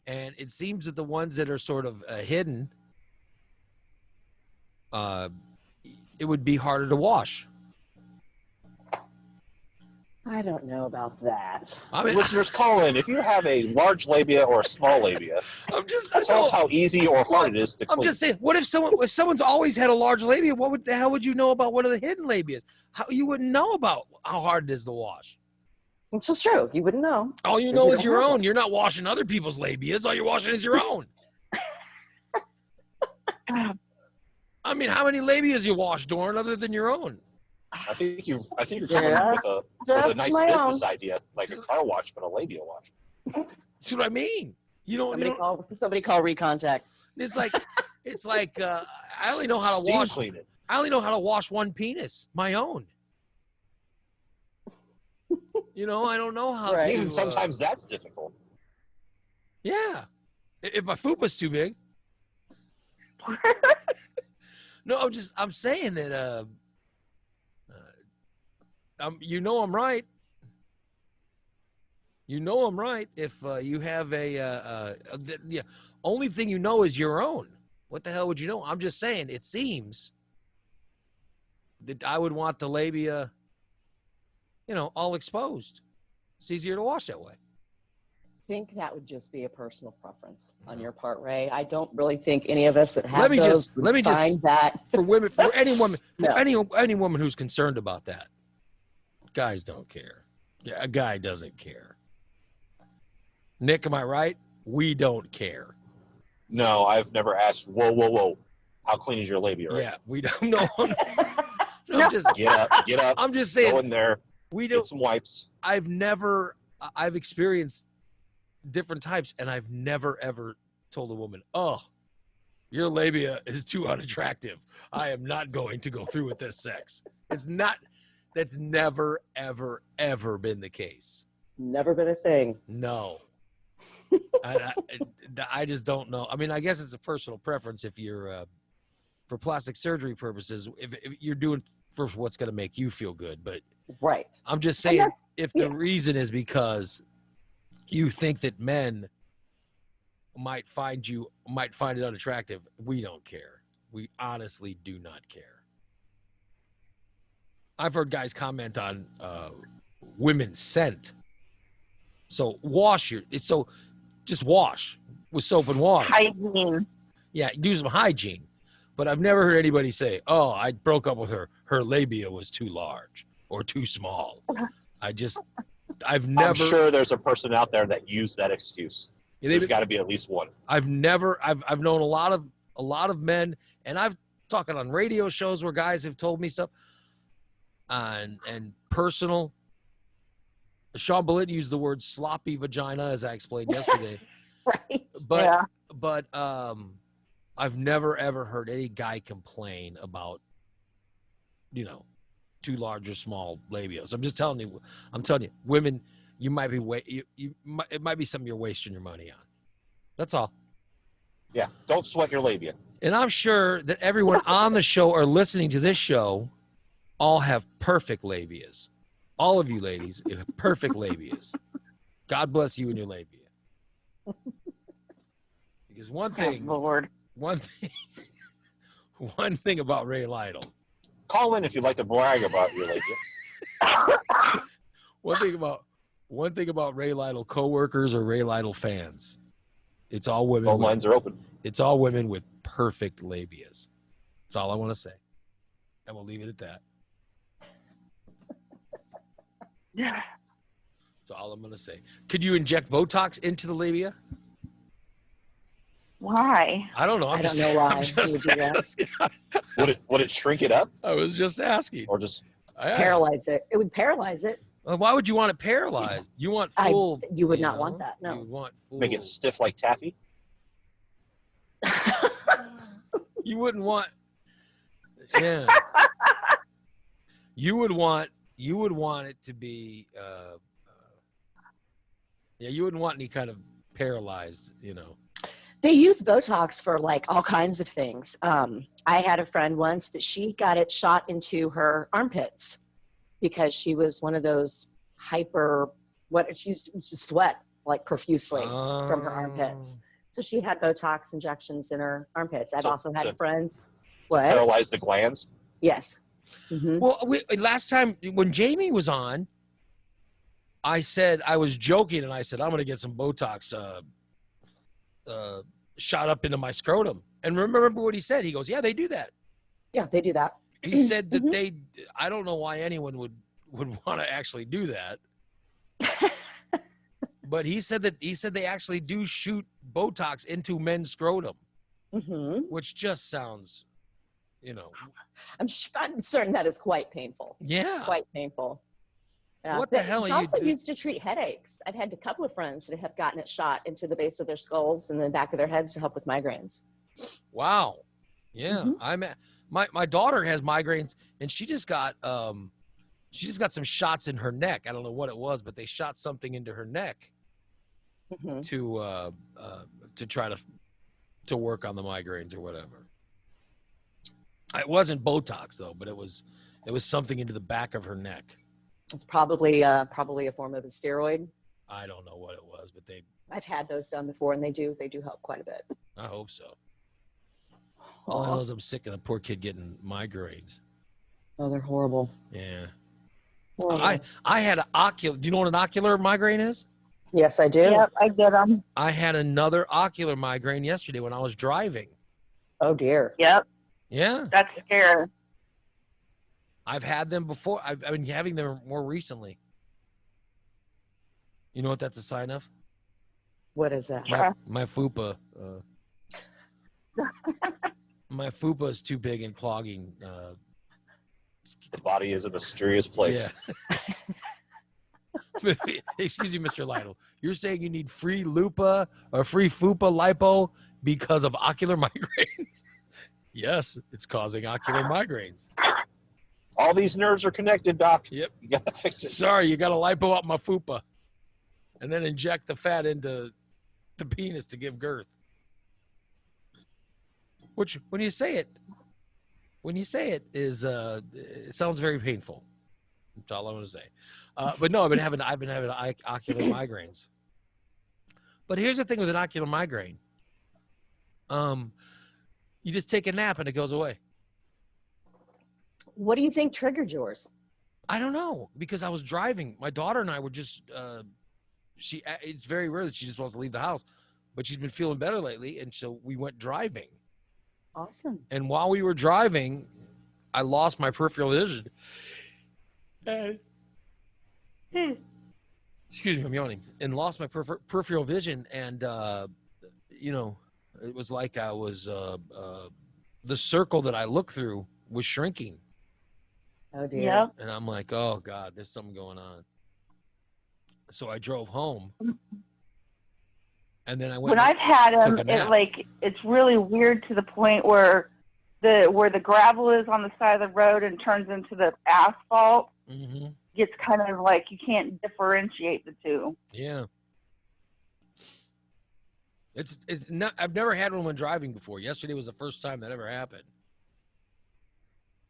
And it seems that the ones that are sort of hidden, it would be harder to wash. I don't know about that. I mean, Listeners, call in. If you have a large labia or a small labia, tell us how easy or hard it is to clean. I'm just saying, what if someone's always had a large labia? The hell would you know about one of the hidden labias? How you wouldn't know about how hard it is to wash? Which is true. You wouldn't know. All you know is your own. You're not washing other people's labias. All you're washing is your own. I mean, how many labias you wash, Dorn, other than your own? I think you're coming up with a nice business idea, like a car wash, but a labia wash. That's what I mean. Somebody call Recontact. It's like I only know how to wash. I only know how to wash one penis, my own. I don't know how to. Even sometimes that's difficult. Yeah, if my fupa's too big. No, I'm saying that. I'm right. I'm right. If you have the only thing you know is your own. What the hell would you know? I'm just saying. It seems that I would want the labia, all exposed. It's easier to wash that way. I think that would just be a personal preference on your part, Ray. I don't really think any of us that have let me just that for women, for any woman, any woman who's concerned about that. Guys don't care. Yeah, a guy doesn't care. Nick, am I right? We don't care. No, I've never asked. Whoa! How clean is your labia? Right? Yeah, we don't know. Just get up. I'm just saying. Go in there. We do get some wipes. I've experienced different types, and I've never ever told a woman, "Oh, your labia is too unattractive. I am not going to go through with this sex." It's not. That's never, ever, ever been the case. Never been a thing. No. I just don't know. I mean, I guess it's a personal preference if you're, for plastic surgery purposes, if you're doing for what's going to make you feel good. But right. I'm just saying, if the reason is because you think that men might find it unattractive, we don't care. We honestly do not care. I've heard guys comment on women's scent. So just wash with soap and water. Hygiene. Yeah, do some hygiene. But I've never heard anybody say, "Oh, I broke up with her. Her labia was too large or too small." I've never. I'm sure there's a person out there that used that excuse. There's got to be at least one. I've known a lot of men, and I've talking on radio shows where guys have told me stuff. And personal. Sean Bullitt used the word sloppy vagina, as I explained yesterday. Right. But I've never ever heard any guy complain about, too large or small labias. I'm telling you, women, you might be it might be something you're wasting your money on. That's all. Yeah, don't sweat your labia. And I'm sure that everyone on the show or listening to this show all have perfect labias. All of you ladies have perfect labias. God bless you and your labia. Because one thing about Ray Lytle. Call in if you'd like to brag about your labia. One thing about Ray Lytle coworkers or Ray Lytle fans. It's all women. Phone lines are open. It's all women with perfect labias. That's all I want to say. And we'll leave it at that. Yeah. That's all I'm going to say. Could you inject Botox into the labia? Why? I don't know. I don't know why. Would it shrink it up? I was just asking. Or just paralyze it? It would paralyze it. Why would you want it paralyzed? You want full. You would not want that. No. You want full. Make it stiff like taffy. You wouldn't want. Yeah. You would want it to be. You wouldn't want any kind of paralyzed. They use Botox for like all kinds of things. I had a friend once that she got it shot into her armpits because she was one of those she used to sweat like profusely from her armpits. So she had Botox injections in her armpits. I've also had friends. What? Paralyze the glands? Yes. Well, last time when Jamie was on, I said, I was joking, and I said, I'm going to get some Botox shot up into my scrotum. And remember what he said? He goes, yeah, they do that. Yeah, they do that. He said that I don't know why anyone would want to actually do that. But he said they actually do shoot Botox into men's scrotum, which just sounds, I'm certain that is quite painful. Yeah. Quite painful. What the hell are you also doing? used to treat headaches. I've had a couple of friends that have gotten it shot into the base of their skulls and the back of their heads to help with migraines. Wow. Yeah. My daughter has migraines, and she just got some shots in her neck. I don't know what it was, but they shot something into her neck to try to work on the migraines or whatever. It wasn't Botox though, but it was something into the back of her neck. It's probably a form of a steroid. I don't know what it was, but I've had those done before, and they do help quite a bit. I hope so. All I know is I'm sick of the poor kid getting migraines. Oh, they're horrible. Yeah. Horrible. I had an ocular. Do you know what an ocular migraine is? Yes, I do. Yep, I get them. I had another ocular migraine yesterday when I was driving. Oh dear. Yep. Yeah. That's scary. I've had them before. I've been having them more recently. You know what that's a sign of? What is that? My fupa. My fupa is too big and clogging. The body is a mysterious place. Yeah. Excuse me, Mr. Lytle. You're saying you need free lupa or free fupa lipo because of ocular migraines? Yes, it's causing ocular migraines. All these nerves are connected, Doc. Yep. You gotta fix it. Sorry, you got to lipo up my fupa and then inject the fat into the penis to give girth. Which, when you say it is, it sounds very painful. That's all I want to say. But no, I've been having ocular migraines. But here's the thing with an ocular migraine. You just take a nap and it goes away. What do you think triggered yours? I don't know, because I was driving. My daughter and I were just, it's very rare that she just wants to leave the house, but she's been feeling better lately. And so we went driving. Awesome. And while we were driving, I lost my peripheral vision. Excuse me, I'm yawning. And lost my peripheral vision. And, it was like I was, the circle that I looked through was shrinking. Oh, dear. Yep. And I'm like, oh, God, there's something going on. So I drove home. And then I went. When I've had them, took a nap. it's really weird to the point where the gravel is on the side of the road and turns into the asphalt. Mm-hmm. Gets kind of like you can't differentiate the two. Yeah. It's not. I've never had one when driving before. Yesterday was the first time that ever happened.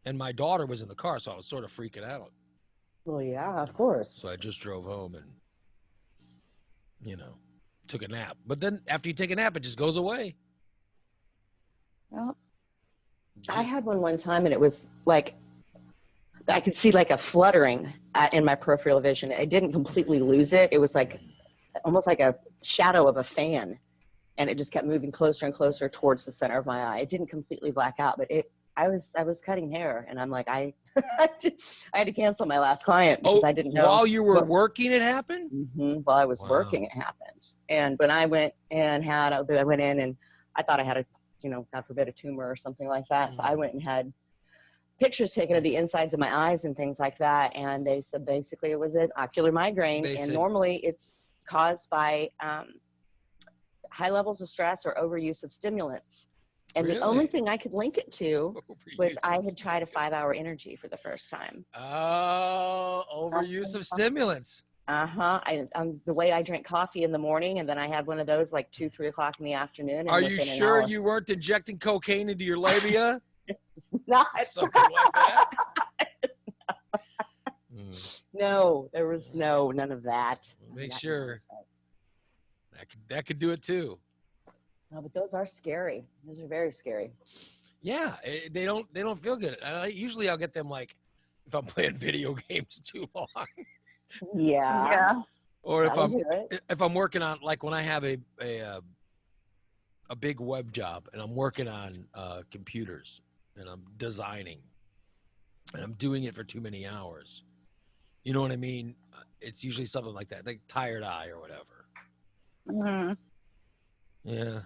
And my daughter was in the car, so I was sort of freaking out. Well, yeah, of course. So I just drove home and, took a nap. But then after you take a nap, it just goes away. Yep. I had one time, and it was like I could see like a fluttering in my peripheral vision. I didn't completely lose it. It was like almost like a shadow of a fan, and it just kept moving closer and closer towards the center of my eye. It didn't completely black out, but I was cutting hair, and I'm like, I had to cancel my last client because I didn't know. While you were working, it happened? Mm-hmm. While I was working, it happened. And when I went in and I thought I had God forbid, a tumor or something like that. So I went and had pictures taken of the insides of my eyes and things like that. And they said basically it was an ocular migraine. Normally it's caused by high levels of stress or overuse of stimulants. And the only thing I could link it to was I had tried a 5-hour energy for the first time. Oh, overuse of stimulants. The way I drink coffee in the morning, and then I had one of those like 2, 3 o'clock in the afternoon. And Are you within an sure hour- you weren't injecting cocaine into your labia? Not. Something like that. No, there was none of that. Make That sure. nonsense. That could do it too. No, but those are scary. Those are very scary. Yeah, they don't feel good. Usually I'll get them like if I'm playing video games too long, Yeah. Yeah. or That'll do it. if I'm working on, like when I have a big web job and I'm working on computers and I'm designing and I'm doing it for too many hours. You know what I mean? It's usually something like that, like tired eye or whatever. Mhm. Yeah.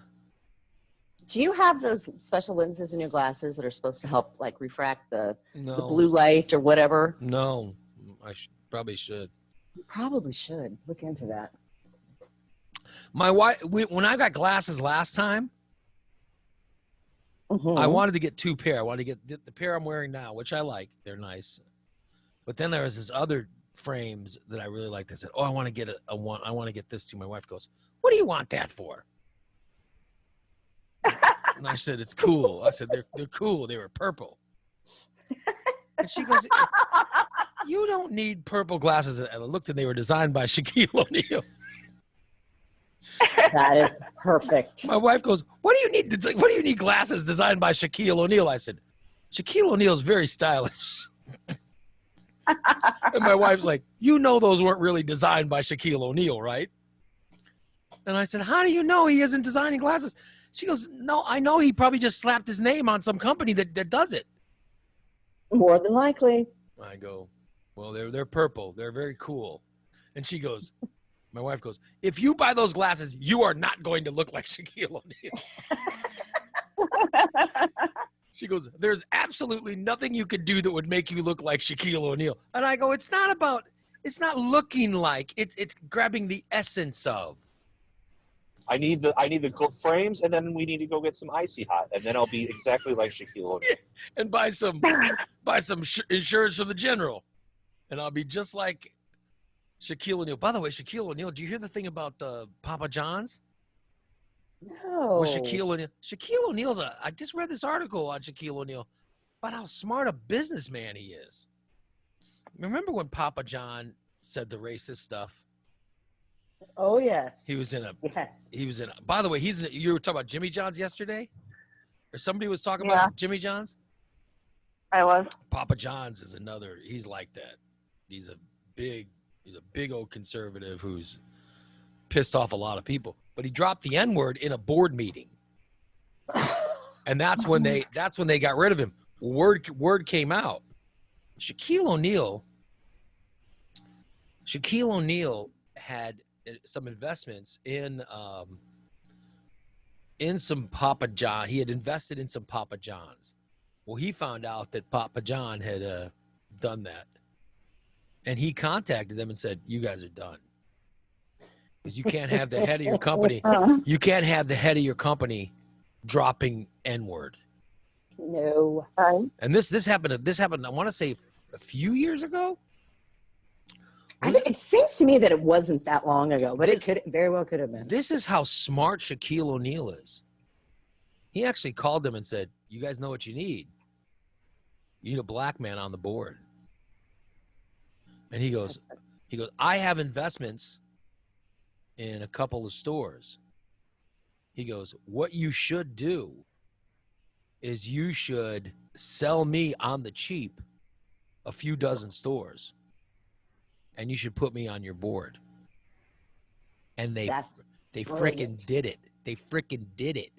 Do you have those special lenses in your glasses that are supposed to help like refract the No. blue light or whatever? No. I probably should. You probably should look into that. My wife, when I got glasses last time, Mhm. I wanted to get 2 pair. I wanted to get the pair I'm wearing now, which I like. They're nice. But then there was this other frames that I really liked. I said, "Oh, I want to get I want to get this too." My wife goes, "What do you want that for?" And I said, "It's cool." I said, "They're cool. They were purple." And she goes, "You don't need purple glasses." And I looked, and they were designed by Shaquille O'Neal. That is perfect. My wife goes, "What do you need? What do you need glasses designed by Shaquille O'Neal?" I said, "Shaquille O'Neal is very stylish." And my wife's like, "You know those weren't really designed by Shaquille O'Neal, right?" And I said, "How do you know he isn't designing glasses?" She goes, "No, I know he probably just slapped his name on some company that does it." More than likely. I go, "Well, they're purple. They're very cool." And she goes, my wife goes, "If you buy those glasses, you are not going to look like Shaquille O'Neal." She goes, "There's absolutely nothing you could do that would make you look like Shaquille O'Neal." And I go, it's not looking like, it's grabbing the essence of. I need the frames, and then we need to go get some Icy Hot, and then I'll be exactly like Shaquille O'Neal. And buy some insurance from the general, and I'll be just like Shaquille O'Neal. By the way, Shaquille O'Neal, do you hear the thing about Papa John's? No. With Shaquille O'Neal. Shaquille O'Neal's I just read this article on Shaquille O'Neal about how smart a businessman he is. Remember when Papa John said the racist stuff? Oh yes. He was in a. Yes. He was in. By the way, you were talking about Jimmy John's yesterday, or somebody was talking Yeah. about Jimmy John's. I was. Papa John's is another. He's like that. He's a big old conservative who's pissed off a lot of people. But he dropped the N-word in a board meeting, and that's when they got rid of him. Word came out. Shaquille O'Neal had some investments in some Papa John. He had invested in some Papa John's. Well, he found out that Papa John had done that, and he contacted them and said, "You guys are done, because you can't have the head of your company. You can't have the head of your company dropping N-word." No. And this happened. I want to say a few years ago. It seems to me that it wasn't that long ago, but it very well could have been. This is how smart Shaquille O'Neal is. He actually called them and said, "You guys know what you need. You need a black man on the board." And he goes, "I have investments in a couple of stores." He goes, "What you should do is you should sell me on the cheap a few dozen stores, and you should put me on your board." And they freaking brilliant. did it. They freaking did it.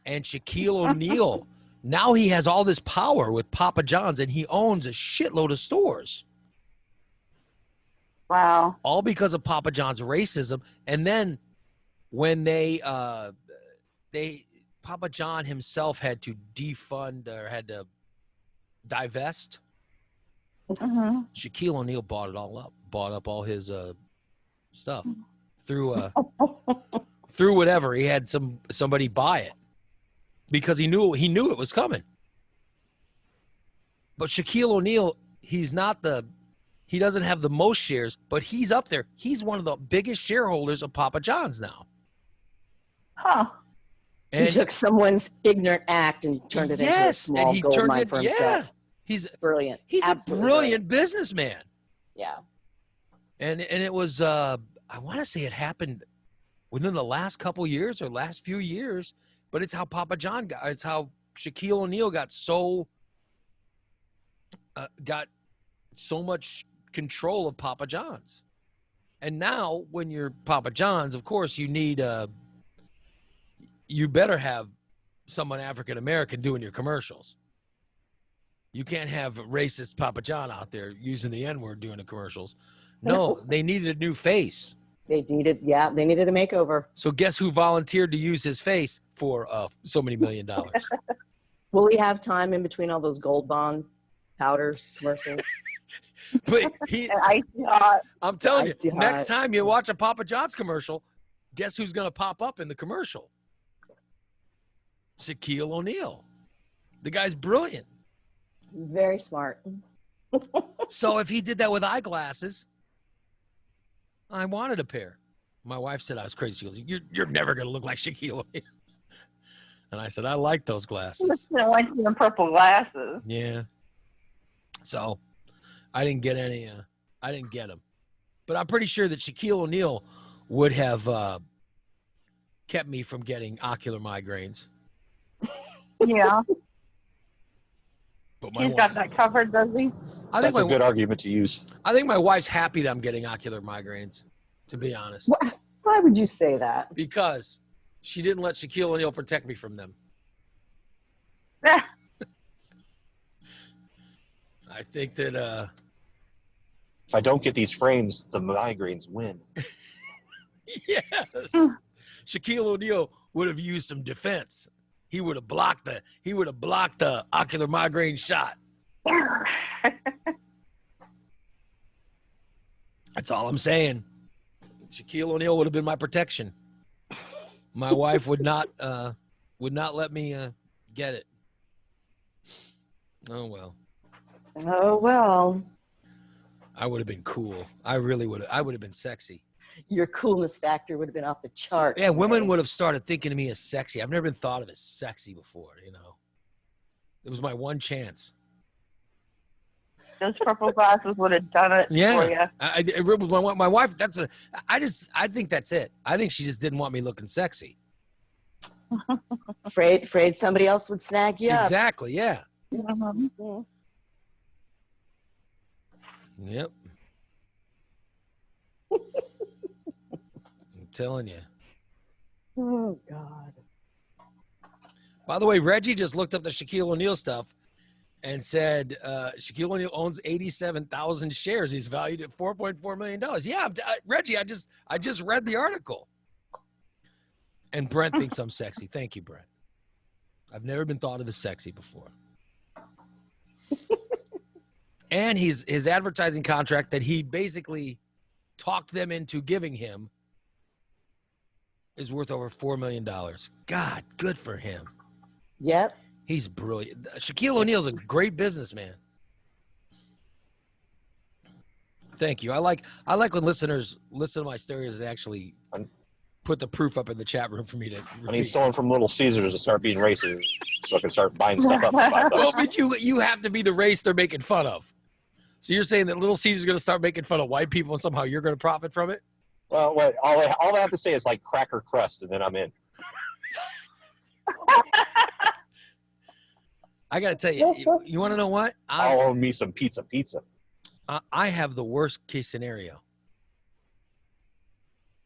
And Shaquille O'Neal, now he has all this power with Papa John's, and he owns a shitload of stores. Wow. All because of Papa John's racism. And then when Papa John himself had to defund or had to divest, Shaquille O'Neal bought it all up, bought up all his stuff through whatever. He had somebody buy it because he knew it was coming. But Shaquille O'Neal, he's not the He doesn't have the most shares, but he's up there. He's one of the biggest shareholders of Papa John's now. Huh. He And took someone's ignorant act and turned it into a yes, small and he gold turned mine it. for Yeah, himself. he's Brilliant. he's Absolutely a brilliant businessman. Yeah. And it was I want to say it happened within the last couple years or last few years, but it's how Papa John got. It's how Shaquille O'Neal got so much control of Papa John's. And now when you're Papa John's, of course you need you better have someone African American doing your commercials. You can't have racist Papa John out there using the N-word doing the commercials. No, they needed a new face. They needed a makeover. So guess who volunteered to use his face for so many $1 million? Will he have time in between all those gold bond powders commercials? But Icy hot. I'm telling you, Icy hot. next time you watch a Papa John's commercial, guess who's going to pop up in the commercial? Shaquille O'Neal. The guy's brilliant. Very smart. So if he did that with eyeglasses, I wanted a pair. My wife said I was crazy. She goes, you're never going to look like Shaquille O'Neal. And I said, I like those glasses. I like the purple glasses. Yeah. So I didn't get any. I didn't get them. But I'm pretty sure that Shaquille O'Neal would have kept me from getting ocular migraines. Yeah. But my He's got that covered, does he? I think That's a good argument to use. I think my wife's happy that I'm getting ocular migraines, to be honest. Why would you say that? Because she didn't let Shaquille O'Neal protect me from them. Yeah. I think that If I don't get these frames, the migraines win. yes. Shaquille O'Neal would have used some defense. He would have blocked the ocular migraine shot. That's all I'm saying. Shaquille O'Neal would have been my protection. My wife would not let me get it. Oh well. Oh well. I would have been cool. I really would have. I would have been sexy. Your coolness factor would have been off the chart. Yeah, women would have started thinking of me as sexy. I've never been thought of as sexy before, you know. It was my one chance. Those purple glasses would have done it for you. Yeah, it was my wife. I think that's it. I think she just didn't want me looking sexy. Afraid somebody else would snag you up. Exactly. Yeah. Mhm. Yep. I'm telling you. Oh God. By the way, Reggie just looked up the Shaquille O'Neal stuff and said Shaquille O'Neal owns 87,000 shares. He's valued at $4.4 million. Yeah, Reggie, I just read the article. And Brent thinks I'm sexy. Thank you, Brent. I've never been thought of as sexy before. And his advertising contract that he basically talked them into giving him is worth over $4 million. God, good for him. Yep. He's brilliant. Shaquille O'Neal's a great businessman. Thank you. I like when listeners listen to my stories and actually put the proof up in the chat room for me to repeat. I need someone from Little Caesars to start being racist so I can start buying stuff up for $5. Well, but you have to be the race they're making fun of. So you're saying that Little Caesar's going to start making fun of white people and somehow you're going to profit from it? Well, all I have to say is like cracker crust, and then I'm in. I got to tell you, you want to know what? I'll own me some pizza. I have the worst case scenario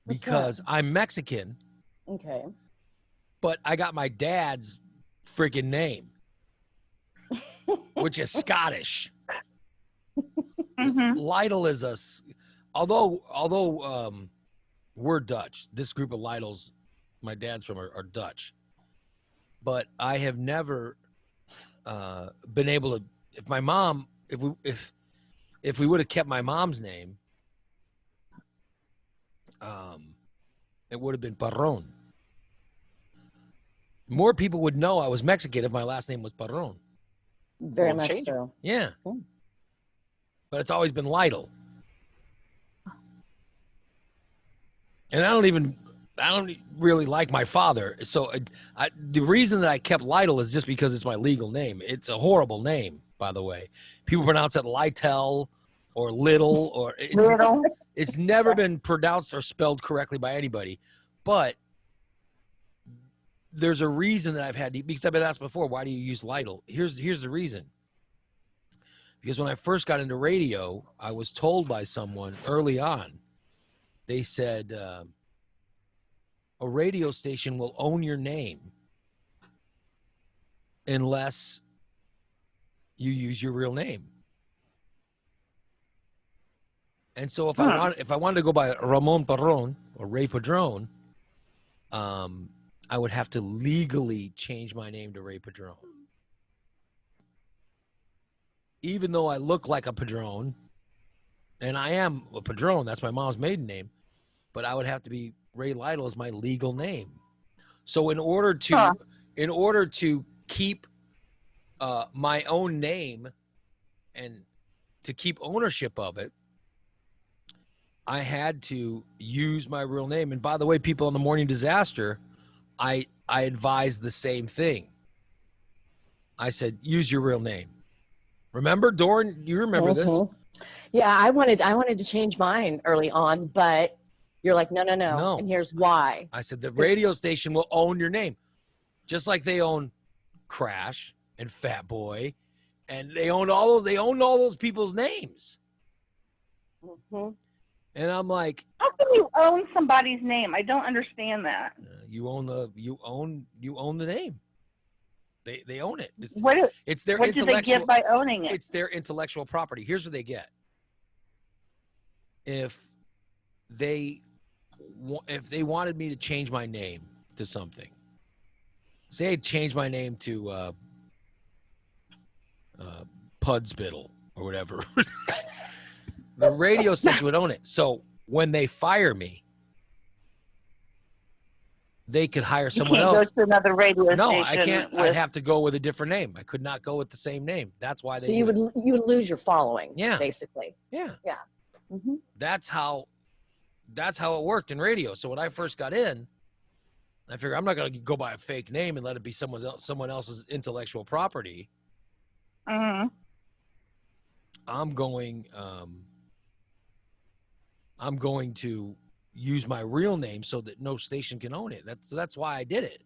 because I'm Mexican, Okay. but I got my dad's freaking name, which is Scottish. Lytle is although we're Dutch. This group of Lytles, my dad's from are Dutch, but I have never been able to. If my mom, if we would have kept my mom's name, it would have been Parron. More people would know I was Mexican if my last name was Parron. Very Well, much change it. so. Yeah. but it's always been Lytle. And I don't really like my father. So the reason that I kept Lytle is just because it's my legal name. It's a horrible name, by the way. People pronounce it Lytle or Little, or it's never been pronounced or spelled correctly by anybody. But there's a reason that I've had to, because I've been asked before, why do you use Lytle? Here's the reason. Because when I first got into radio, I was told by someone early on, they said, a radio station will own your name unless you use your real name. And so if I wanted to go by Ramon Padron or Ray Padron, I would have to legally change my name to Ray Padron. Even though I look like a Padron, and I am a Padron, that's my mom's maiden name, but I would have to be Ray Lytle is my legal name. So in order to keep my own name and to keep ownership of it, I had to use my real name. And by the way, people on the Morning Disaster, I advised the same thing. I said, use your real name. Remember, Dorn, you remember this? Yeah, I wanted to change mine early on, but you're like, no. And here's why. I said, the radio station will own your name. Just like they own Crash and Fat Boy, and they own all those people's names. Mm-hmm. And I'm like, how can you own somebody's name? I don't understand that. You own the name. They own it. It's their what do they get by owning it? It's their intellectual property. Here's what they get. If they wanted me to change my name to something, say I changed my name to Pudspittle or whatever, the radio station would own it. So when they fire me, they could hire someone else. You can't go to another radio station. No, I can't. I'd have to go with a different name. I could not go with the same name. That's why they. So you would lose your following. Yeah. Basically. Yeah. Yeah. Mm-hmm. That's how it worked in radio. So when I first got in, I figured I'm not going to go by a fake name and let it be someone else's intellectual property. Mm-hmm. I'm going to use my real name so that no station can own it. That's why I did it.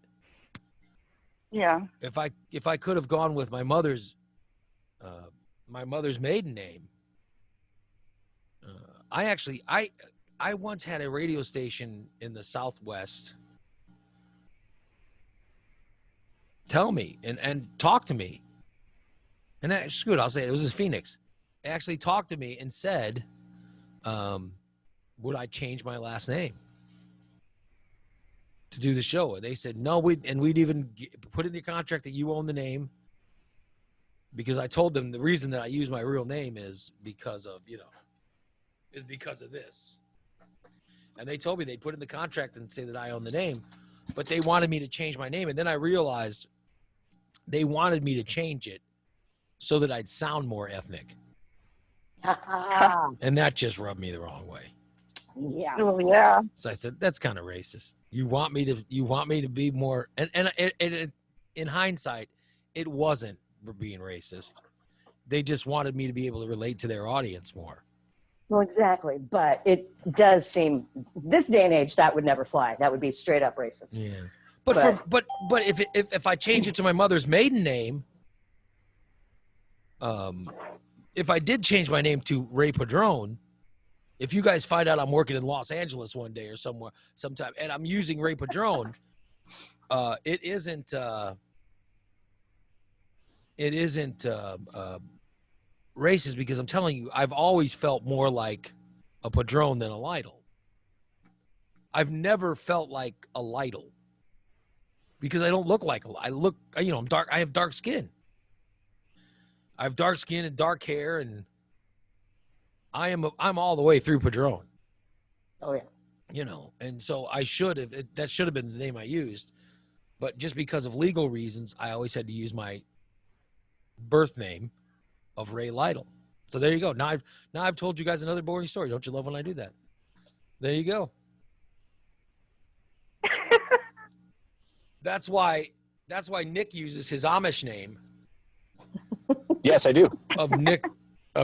Yeah. If I could have gone with my mother's maiden name, I once had a radio station in the Southwest tell me and talk to me. And screw it, I'll say it was in Phoenix. They actually talked to me and said, would I change my last name to do the show? And they said, no, we'd even put in the contract that you own the name, because I told them the reason that I use my real name is because of this. And they told me they'd put in the contract and say that I own the name, but they wanted me to change my name. And then I realized they wanted me to change it so that I'd sound more ethnic. And that just rubbed me the wrong way. Yeah. Oh, yeah. So I said, that's kind of racist. You want me to be more, and in hindsight, it wasn't being racist. They just wanted me to be able to relate to their audience more. Well, exactly. But it does seem, this day and age, that would never fly. That would be straight up racist. Yeah. But if I change it to my mother's maiden name, if I did change my name to Ray Padron, if you guys find out I'm working in Los Angeles one day or sometime, and I'm using Ray Padron, it isn't racist, because I'm telling you, I've always felt more like a Padron than a Lytle. I've never felt like a Lytle because I don't look like I'm dark. I have dark skin. I have dark skin and dark hair, and I'm all the way through Padron. Oh yeah. And so that should have been the name I used, but just because of legal reasons, I always had to use my birth name of Ray Lytle. So there you go. Now I've told you guys another boring story. Don't you love when I do that? There you go. That's why Nick uses his Amish name. Yes, I do. Of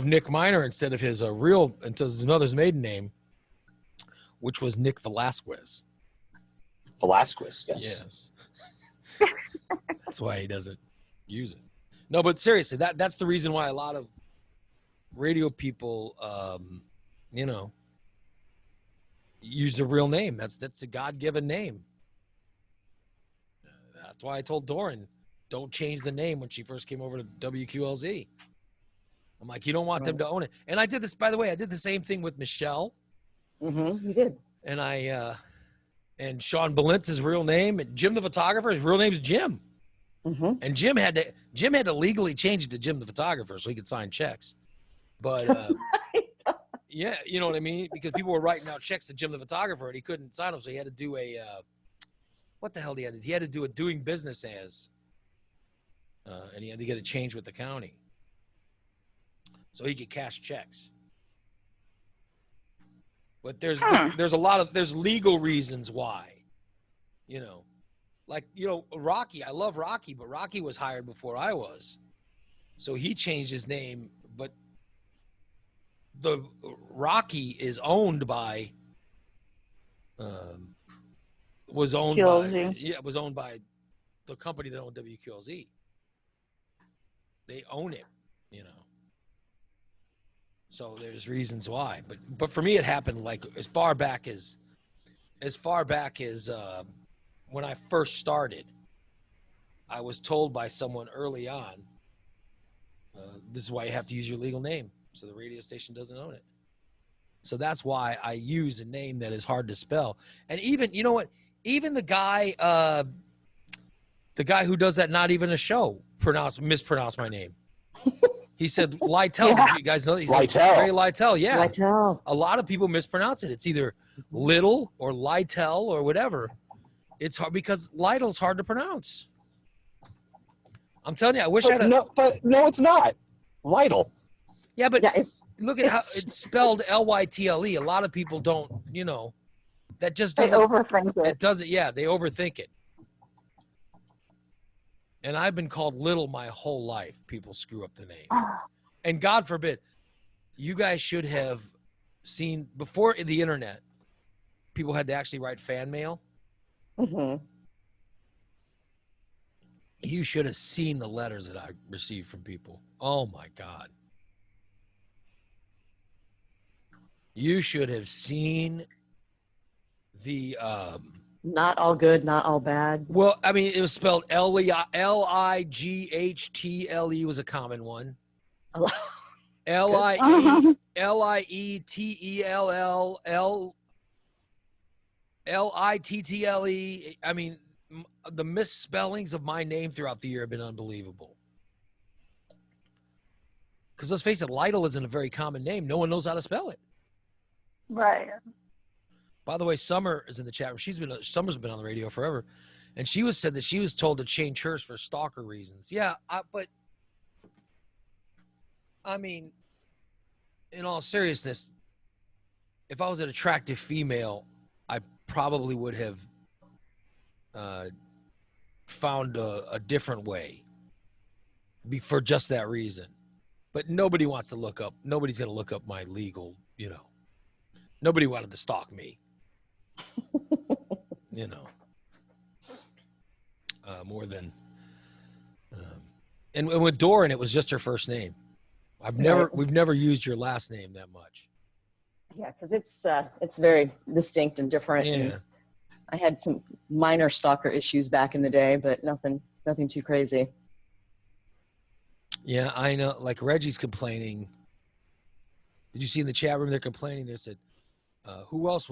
Nick Miner instead of his mother's maiden name, which was Nick Velasquez. Velasquez, yes. That's why he doesn't use it. No, but seriously, that's the reason why a lot of radio people, use their real name. That's a God-given name. That's why I told Doran, don't change the name when she first came over to WQLZ. I'm like, you don't want them to own it. And I did this, by the way, I did the same thing with Michelle. Mm-hmm, you did. And and Sean Balintz's real name, and Jim the photographer, his real name is Jim. Mm-hmm. And Jim had to legally change it to Jim the photographer so he could sign checks. But yeah, you know what I mean? Because people were writing out checks to Jim the photographer and he couldn't sign them, so he had to do what the hell did he have to do? He had to do a doing business as, and he had to get it changed with the county so he could cash checks. But there's legal reasons why, Rocky. I love Rocky, but Rocky was hired before I was, so he changed his name. But the Rocky is owned by, was owned by the company that owned WQLZ. They own it, So there's reasons why, but for me it happened like as far back as when I first started. I was told by someone early on, this is why you have to use your legal name, so the radio station doesn't own it. So that's why I use a name that is hard to spell. And even, you know what? Even the guy who does that, not even a show, mispronounced my name. He said Lytle. Yeah. Did you guys know? He said Lytle. Ray Lytle. Yeah. Lytle. A lot of people mispronounce it. It's either Little or Lytle or whatever. It's hard because Lytle's hard to pronounce. I'm telling you, I wish I had No, it's not. Lytle. Yeah, but Yeah, look at how it's spelled Lytle. A lot of people don't, that just They doesn't. overthink it. It doesn't. Yeah, they overthink it. And I've been called Little my whole life. People screw up the name. And God forbid, you guys should have seen, before the internet, people had to actually write fan mail. Mm-hmm. You should have seen the letters that I received from people. Oh, my God. You should have seen the Not all good, not all bad. well, I mean, it was spelled Lighttle was a common one. Lietell Little. I mean, the misspellings of my name throughout the year have been unbelievable. Because let's face it, Lytle isn't a very common name. No one knows how to spell it. Right. By the way, Summer is in the chat room. Summer's been on the radio forever, and said that she was told to change hers for stalker reasons. Yeah, but I mean, in all seriousness, if I was an attractive female, I probably would have found a different way for just that reason. But nobody wants to look up. Nobody's going to look up my legal, Nobody wanted to stalk me. More than, and with Doran, it was just her first name. We've never used your last name that much. Yeah, because it's very distinct and different. Yeah. And I had some minor stalker issues back in the day, but nothing too crazy. Yeah, I know. Like Reggie's complaining. Did you see in the chat room they're complaining? They said, who else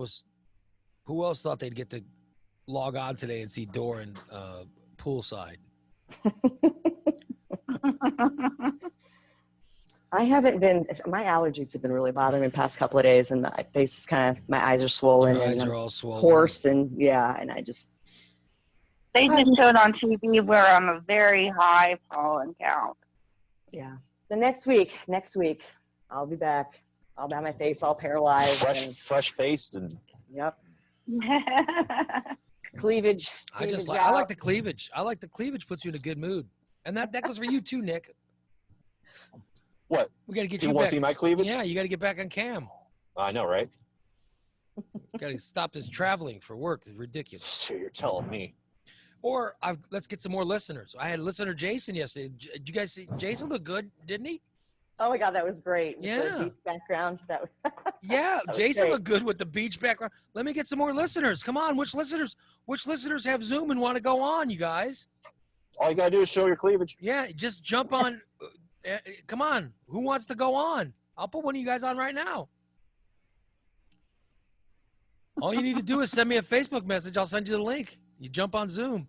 thought they'd get to log on today and see Doran poolside? I haven't been. My allergies have been really bothering me the past couple of days, and my face is my eyes are swollen. Your eyes and are all swollen. hoarse, and and I just. They just showed on TV where I'm a very high pollen count. Yeah. The next week, I'll be back. I'll have my face all paralyzed. Fresh faced and. Yep. Cleavage. I like the cleavage. I like the cleavage. Puts you in a good mood, and that goes for you too, Nick. What? We got to get you you want back. to see my cleavage? Yeah, you got to get back on cam. I know, right? Got to stop this traveling for work. It's ridiculous. Sure, you're telling me. Or let's get some more listeners. I had listener Jason yesterday. Did you guys see Jason look good, didn't he? Oh my God, that was great. With Yeah. the beach background. That was Yeah, that was Jason great. looked good with the beach background. Let me get some more listeners. Come on, which listeners have Zoom and want to go on, you guys? All you gotta do is show your cleavage. Yeah, just jump on. Come on, who wants to go on? I'll put one of you guys on right now. All you need to do is send me a Facebook message. I'll send you the link. You jump on Zoom.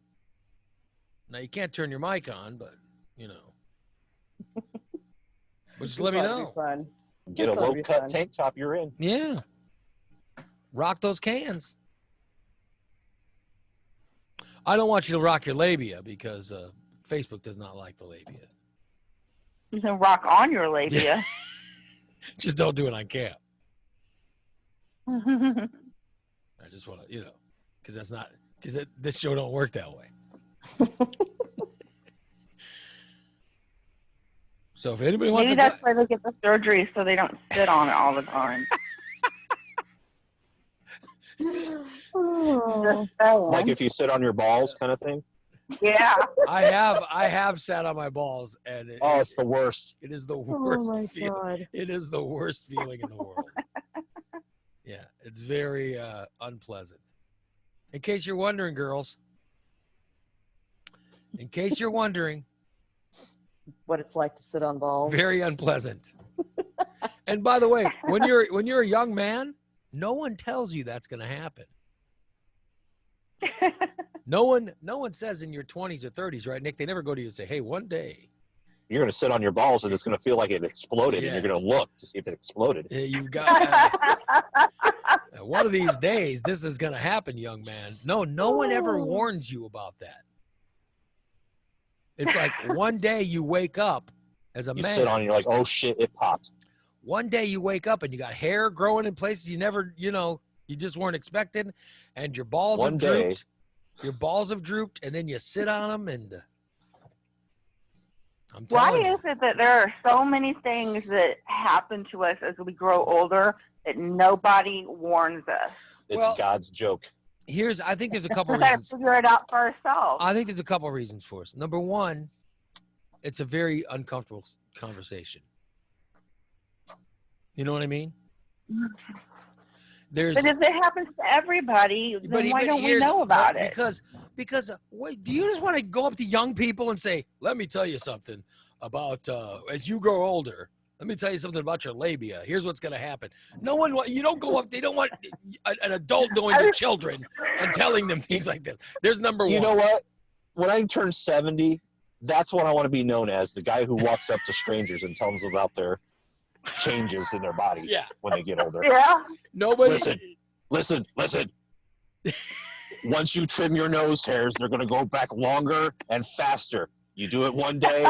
Now, you can't turn your mic on, but, you know. But just let me know. Fun. Get a low-cut tank top, you're in. Yeah. Rock those cans. I don't want you to rock your labia because Facebook does not like the labia. You can rock on your labia. Just don't do it on cam. I just want to, because this show don't work that way. So if anybody wants Maybe to, that's why they get the surgery, so they don't sit on it all the time. Like if you sit on your balls, kind of thing. Yeah. I have sat on my balls, and it's the worst. It is the worst. Oh my feeling. God. It is the worst feeling in the world. Yeah, it's very unpleasant. In case you're wondering, girls. In case you're wondering, what it's like to sit on balls. very unpleasant. And by the way, when you're a young man, no one tells you that's going to happen. No one says in your 20s or 30s, right, Nick? They never go to you and say, "Hey, one day you're going to sit on your balls and it's going to feel like it exploded, Yeah. and you're going to look to see if it exploded." you've got one of these days this is going to happen, young man." No one ever warns you about that. It's like one day you wake up as a You man. sit on it, you're like, "Oh shit, it popped." One day you wake up and you got hair growing in places you never, you just weren't expecting, and your balls One have day. drooped. Your balls have drooped, and then you sit on them, and I'm Why telling you. is it that there are so many things that happen to us as we grow older that nobody warns us? It's God's joke. I think there's a couple We gotta reasons. figure it out for ourselves. I think there's a couple reasons for us. Number one, it's a very uncomfortable conversation. You know what I mean? But if it happens to everybody, then why don't we know about it? Because wait, do you just want to go up to young people and say, "Let me tell you something about as you grow older. Let me tell you something about your labia. Here's what's going to happen." No one, you don't go up. They don't want an adult going to children and telling them things like this. There's number one. You know what? When I turn 70, that's what I want to be known as, the guy who walks up to strangers and tells them about their changes in their body when they get older. Yeah. Nobody. Listen. Once you trim your nose hairs, they're going to go back longer and faster. You do it one day,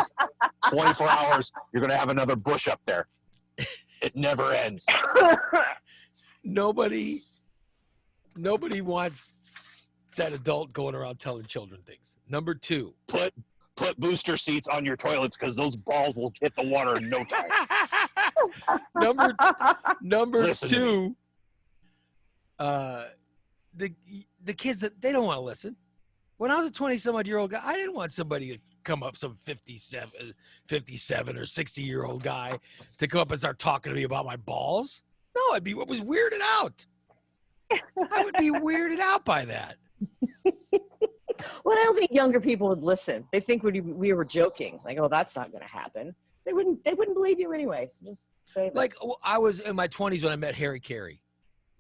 24 hours, you're going to have another bush up there. It never ends. Nobody wants that adult going around telling children things. Number two. Put booster seats on your toilets because those balls will hit the water in no time. Number Listen to two, the kids that they don't want to listen. When I was a 20-some-odd-year-old guy, I didn't want somebody to come up, some 57 or 60-year-old guy, to come up and start talking to me about my balls. No, I was weirded out. I would be weirded out by that. Well, I don't think younger people would listen. They think we were joking. Like, oh, that's not going to happen. They wouldn't believe you anyway. So just say that. Like, I was in my 20s when I met Harry Carey.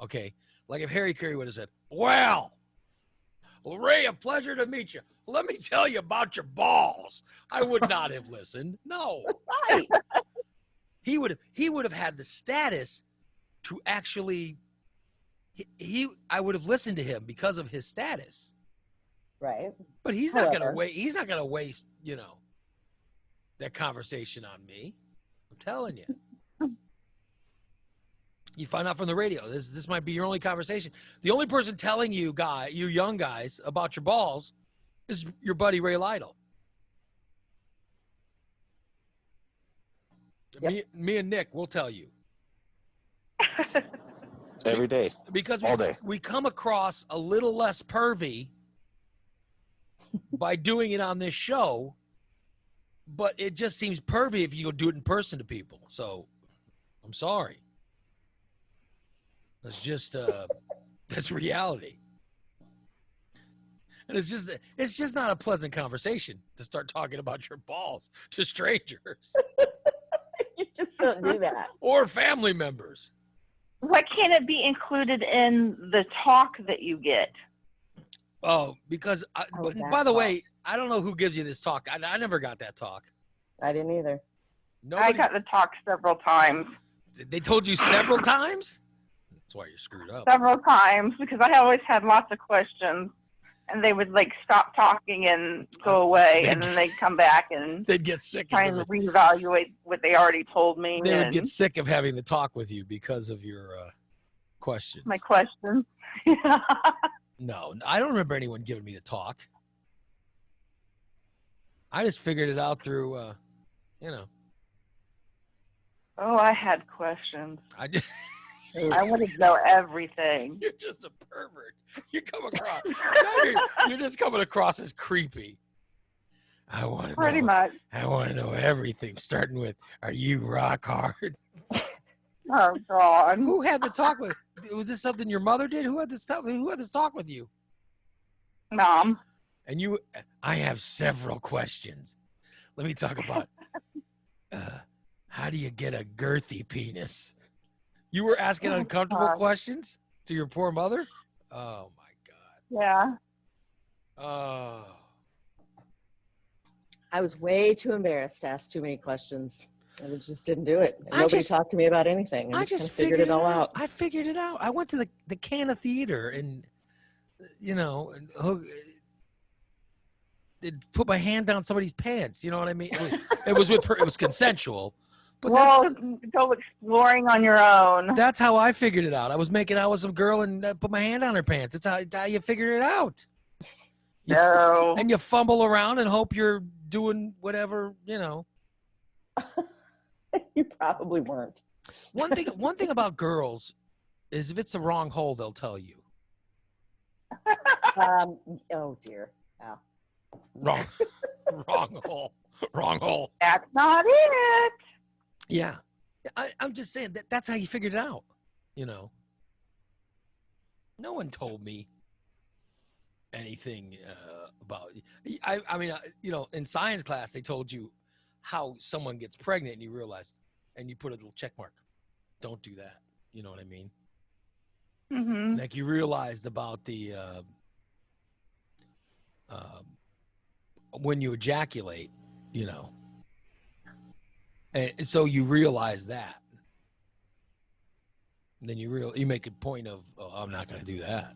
Okay? Like, if Harry Carey would have said, "Well, Ray, a pleasure to meet you. Let me tell you about your balls," I would not have listened. No. Right. He would have had the status to actually I would have listened to him because of his status. Right. But he's not going to However. wait. He's not going to waste, that conversation on me. I'm telling you. You find out from the radio. This might be your only conversation. The only person telling you young guys about your balls is your buddy Ray Lytle. Yep. Me and Nick will tell you. Every day. Because all day. we come across a little less pervy by doing it on this show, but it just seems pervy if you go do it in person to people. So I'm sorry. That's just that's reality. And it's just not a pleasant conversation to start talking about your balls to strangers. You just don't do that. Or family members. Why can't it be included in the talk that you get? Oh, because, by the way, I don't know who gives you this talk. I never got that talk. I didn't either. I got the talk several times. They told you several times? That's why you're screwed up. Several times, because I always had lots of questions, and they would like stop talking and go away, and then they'd come back and they'd get sick trying to reevaluate what they already told me. They would get sick of having the talk with you because of your questions. My questions. No, I don't remember anyone giving me the talk. I just figured it out through, Oh, I had questions. I just. I wanted to know everything. You're just a pervert. You come across. You're just coming across as creepy. I want to Pretty much. I want to know everything, starting with, are you rock hard? Oh God. Who had the talk with? Was this something your mother did? Who had this talk with you? Mom. And you, I have several questions. Let me talk about. How do you get a girthy penis? You were asking uncomfortable questions to your poor mother? Oh, my God. Yeah. Oh. I was way too embarrassed to ask too many questions. I just didn't do it. And nobody talked to me about anything. I just kind of figured it all out. I figured it out. I went to the Canna Theater and, put my hand down somebody's pants. You know what I mean? It was consensual. But go exploring on your own. That's how I figured it out. I was making out with some girl and put my hand on her pants. It's how you figured it out. And you fumble around and hope you're doing whatever, You probably weren't. One thing about girls is if it's the wrong hole, they'll tell you. Oh dear. Yeah. Wrong hole. Wrong hole. That's not it. Yeah. I'm just saying that's how you figured it out. No one told me anything about. I mean, in science class they told you how someone gets pregnant, and you realized, and you put a little check mark. Don't do that. You know what I mean? Mm-hmm. Like you realized about the when you ejaculate, and so you realize that. And then you make a point of, oh, I'm not going to do that.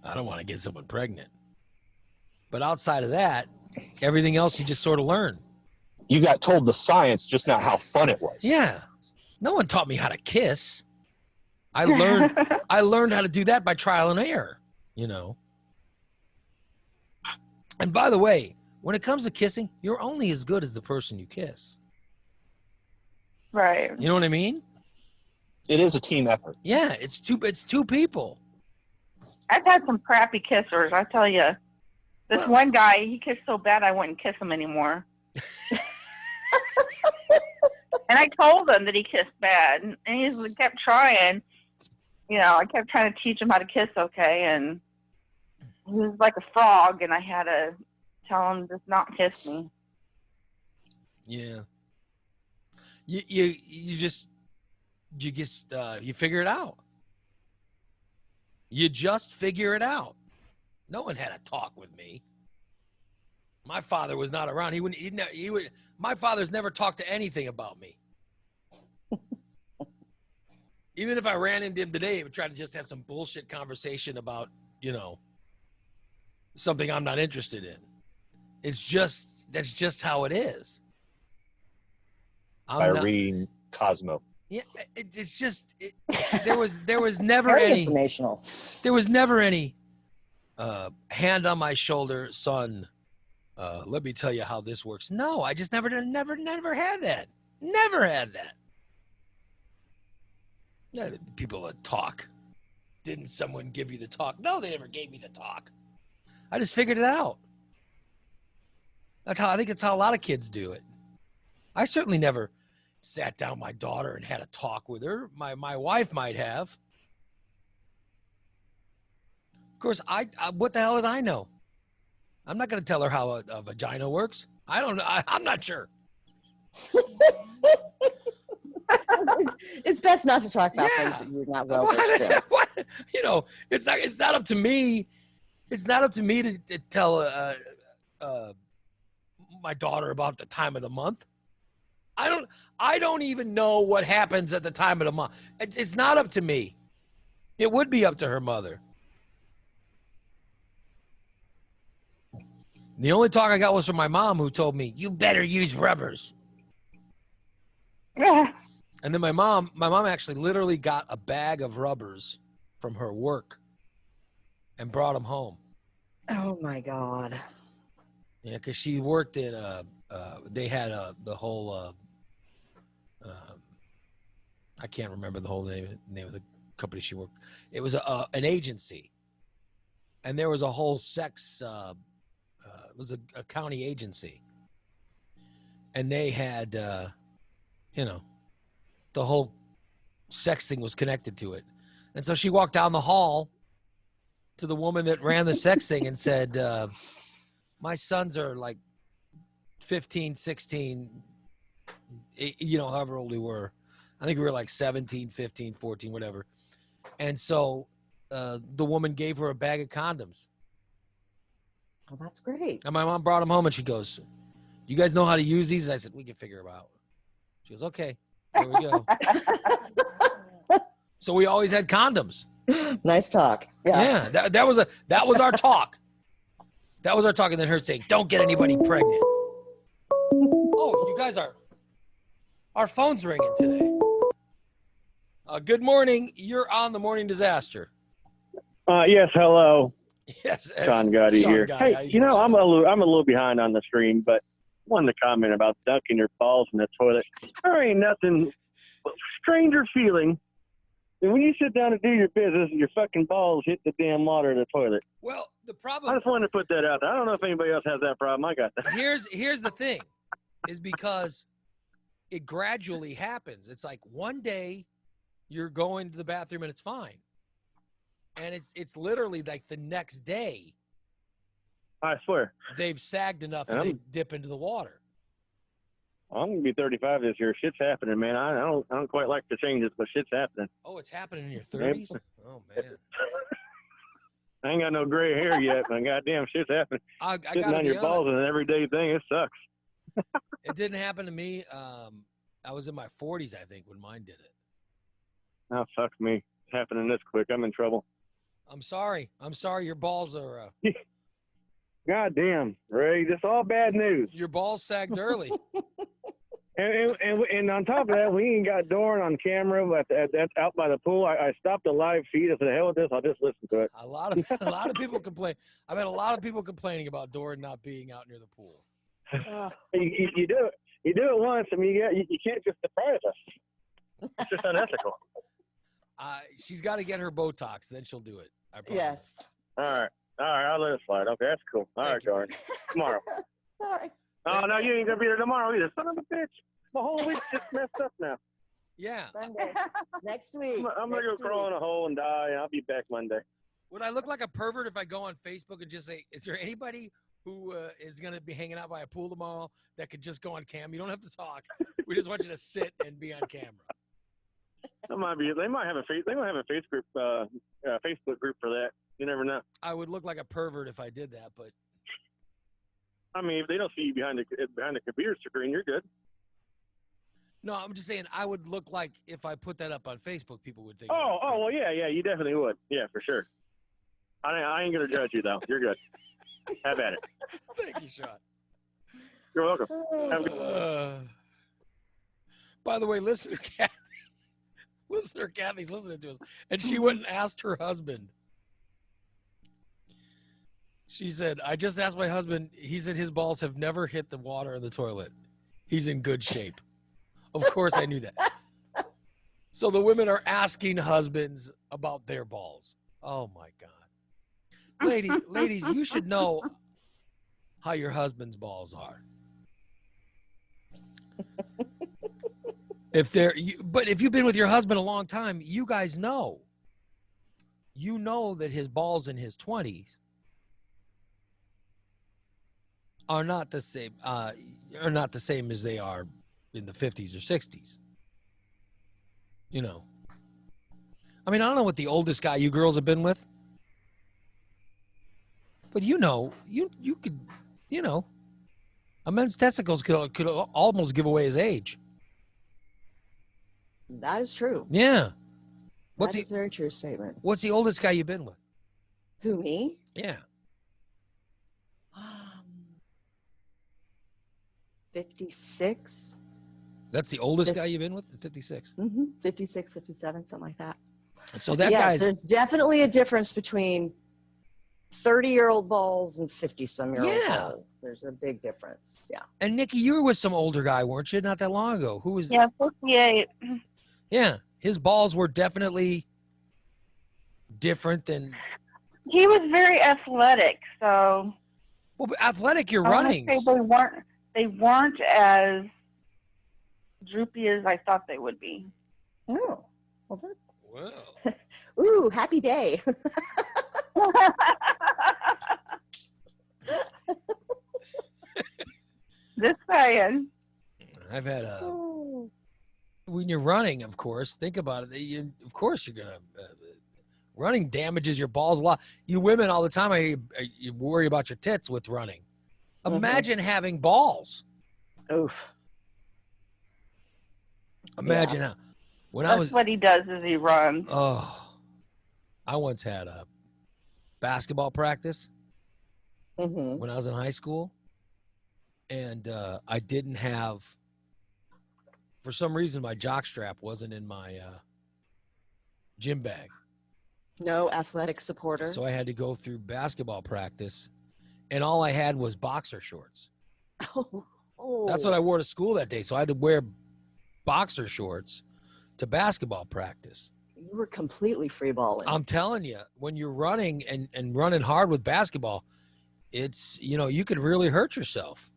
I don't want to get someone pregnant. But outside of that, everything else you just sort of learn. You got told the science, just not how fun it was. Yeah. No one taught me how to kiss. I learned how to do that by trial and error, And by the way, when it comes to kissing, you're only as good as the person you kiss. Right. You know what I mean? It is a team effort. Yeah, it's two people. I've had some crappy kissers, I tell you. This one guy, he kissed so bad I wouldn't kiss him anymore. And I told him that he kissed bad, and he kept trying. I kept trying to teach him how to kiss okay, and he was like a frog, and I had to tell him just not kiss me. Yeah. You figure it out. You just figure it out. No one had a talk with me. My father was not around. My father's never talked to anything about me. Even if I ran into him today, he would try to just have some bullshit conversation about, something I'm not interested in. That's just how it is. Irene Cosmo. Yeah, it's just there was never Very any informational. there was never any hand on my shoulder, son. Let me tell you how this works. No, I just never had that. Never had that. People that talk. Didn't someone give you the talk? No, they never gave me the talk. I just figured it out. I think that's how a lot of kids do it. I certainly never sat down my daughter and had a talk with her. My wife might have. Of course, what the hell did I know? I'm not going to tell her how a vagina works. I don't know. I'm not sure. It's best not to talk about things that you're not well versed in. You know, it's not up to me. It's not up to me to tell my daughter about the time of the month. I don't even know what happens at the time of the month. It's not up to me. It would be up to her mother. The only talk I got was from my mom, who told me, "You better use rubbers." Yeah. And then my mom actually literally got a bag of rubbers from her work and brought them home. Oh my God. Yeah, because she worked in they had the whole I can't remember the whole name of the company she worked. It was an agency, and there was a whole sex. It was a county agency, and they had the whole sex thing was connected to it. And so she walked down the hall to the woman that ran the sex thing and said, my sons are like 15, 16, however old we were. I think we were like 17, 15, 14, whatever. And so the woman gave her a bag of condoms. Oh, that's great. And my mom brought them home, and she goes, "You guys know how to use these?" I said, "We can figure them out." She goes, "Okay, there we go." So we always had condoms. Nice talk. Yeah, that was our talk. That was our talk, and then her saying, "Don't get anybody pregnant." Oh, you guys our phone's ringing today. Good morning. You're on the Morning Disaster. Yes, hello. Yes, Sean Gotti here. Gotti, Hey, I'm a little behind on the stream, but wanted to comment about dunking your balls in the toilet. There ain't nothing stranger feeling than when you sit down to do your business and your fucking balls hit the damn water of the toilet. Well, the problem. I just wanted to put that out there. I don't know if anybody else has that problem. I got that. Here's the thing, is because it gradually happens. It's like one day you're going to the bathroom and it's fine. And it's literally like the next day. I swear. They've sagged enough and they dip into the water. I'm gonna be 35 this year. Shit's happening, man. I don't quite like the changes, but shit's happening. Oh, it's happening in your 30s? Oh man. I ain't got no gray hair yet, but goddamn shit's happening. I Sitting gotta on be your balls is an everyday thing. It sucks. It didn't happen to me. I was in my 40s, I think, when mine did it. Oh, fuck me. It's happening this quick. I'm in trouble. I'm sorry. Your balls are. Goddamn, Ray. This is all bad news. Your balls sagged early. And on top of that, we ain't got Doran on camera out by the pool. I stopped the live feed. I said, "Hell with this. I'll just listen to it." A lot of people complain. I've had a lot of people complaining about Doran not being out near the pool. You do it once. I mean, you can't just deprive us. It's just unethical. She's got to get her Botox, then she'll do it. I promise. Yes. All right. I'll let it slide. Okay, that's cool. All right, Doran. Tomorrow. Sorry. Oh, no, you ain't going to be there tomorrow either. Son of a bitch. The whole week's just messed up now. Yeah. Monday. Next week. I'm going to go crawl in a hole and die, and I'll be back Monday. Would I look like a pervert if I go on Facebook and just say, is there anybody who is going to be hanging out by a pool tomorrow that could just go on cam? You don't have to talk. We just want you to sit and be on camera. They might have a Facebook group for that. You never know. I would look like a pervert if I did that, but I mean, if they don't see you behind the computer screen, you're good. No, I'm just saying I would look like if I put that up on Facebook, people would think. Well, yeah, you definitely would. Yeah, for sure. I ain't gonna judge you though. You're good. Have at it. Thank you, Sean. You're welcome. Have a good By the way, listener Kathy, listener Kathy's listening to us, and she went and asked her husband. She said, "I just asked my husband. He said his balls have never hit the water in the toilet. He's in good shape." Of course, I knew that. So the women are asking husbands about their balls. Oh my God, ladies, you should know how your husband's balls are. But if you've been with your husband a long time, you guys know. You know that his balls in his 20s are not the same. Are not the same as they are in the 50s or 60s. You know. I mean, I don't know what the oldest guy you girls have been with, but you know, you could, you know, a man's testicles could almost give away his age. That is true. Yeah. That's a very true statement. What's the oldest guy you've been with? Who, me? Yeah. 56. That's the oldest guy you've been with? 56. 56, 57, something like that. So that yes, guy's... there's definitely a difference between 30-year-old balls and 50-some-year-old balls. There's a big difference. Yeah. And Nikki, you were with some older guy, weren't you? Not that long ago. Who was? Yeah, 58. Yeah, his balls were definitely different than. He was very athletic, so. Well, but athletic, you're I wanna running. say they weren't as droopy as I thought they would be. Oh, well, Wow. Ooh, happy day. This saying. I've had a. When you're running, of course, think about it. Of course, you're gonna. Running damages your balls a lot. You women all the time, you worry about your tits with running. Imagine having balls. Oof. Imagine how. When That's I was. what he does is he runs. Oh, I once had a basketball practice when I was in high school, and I didn't have. For some reason, my jock strap wasn't in my gym bag. No athletic supporter. So I had to go through basketball practice, and all I had was boxer shorts. Oh. That's what I wore to school that day. So I had to wear boxer shorts to basketball practice. You were completely free balling. I'm telling you, when you're running and running hard with basketball, it's, you know, you could really hurt yourself.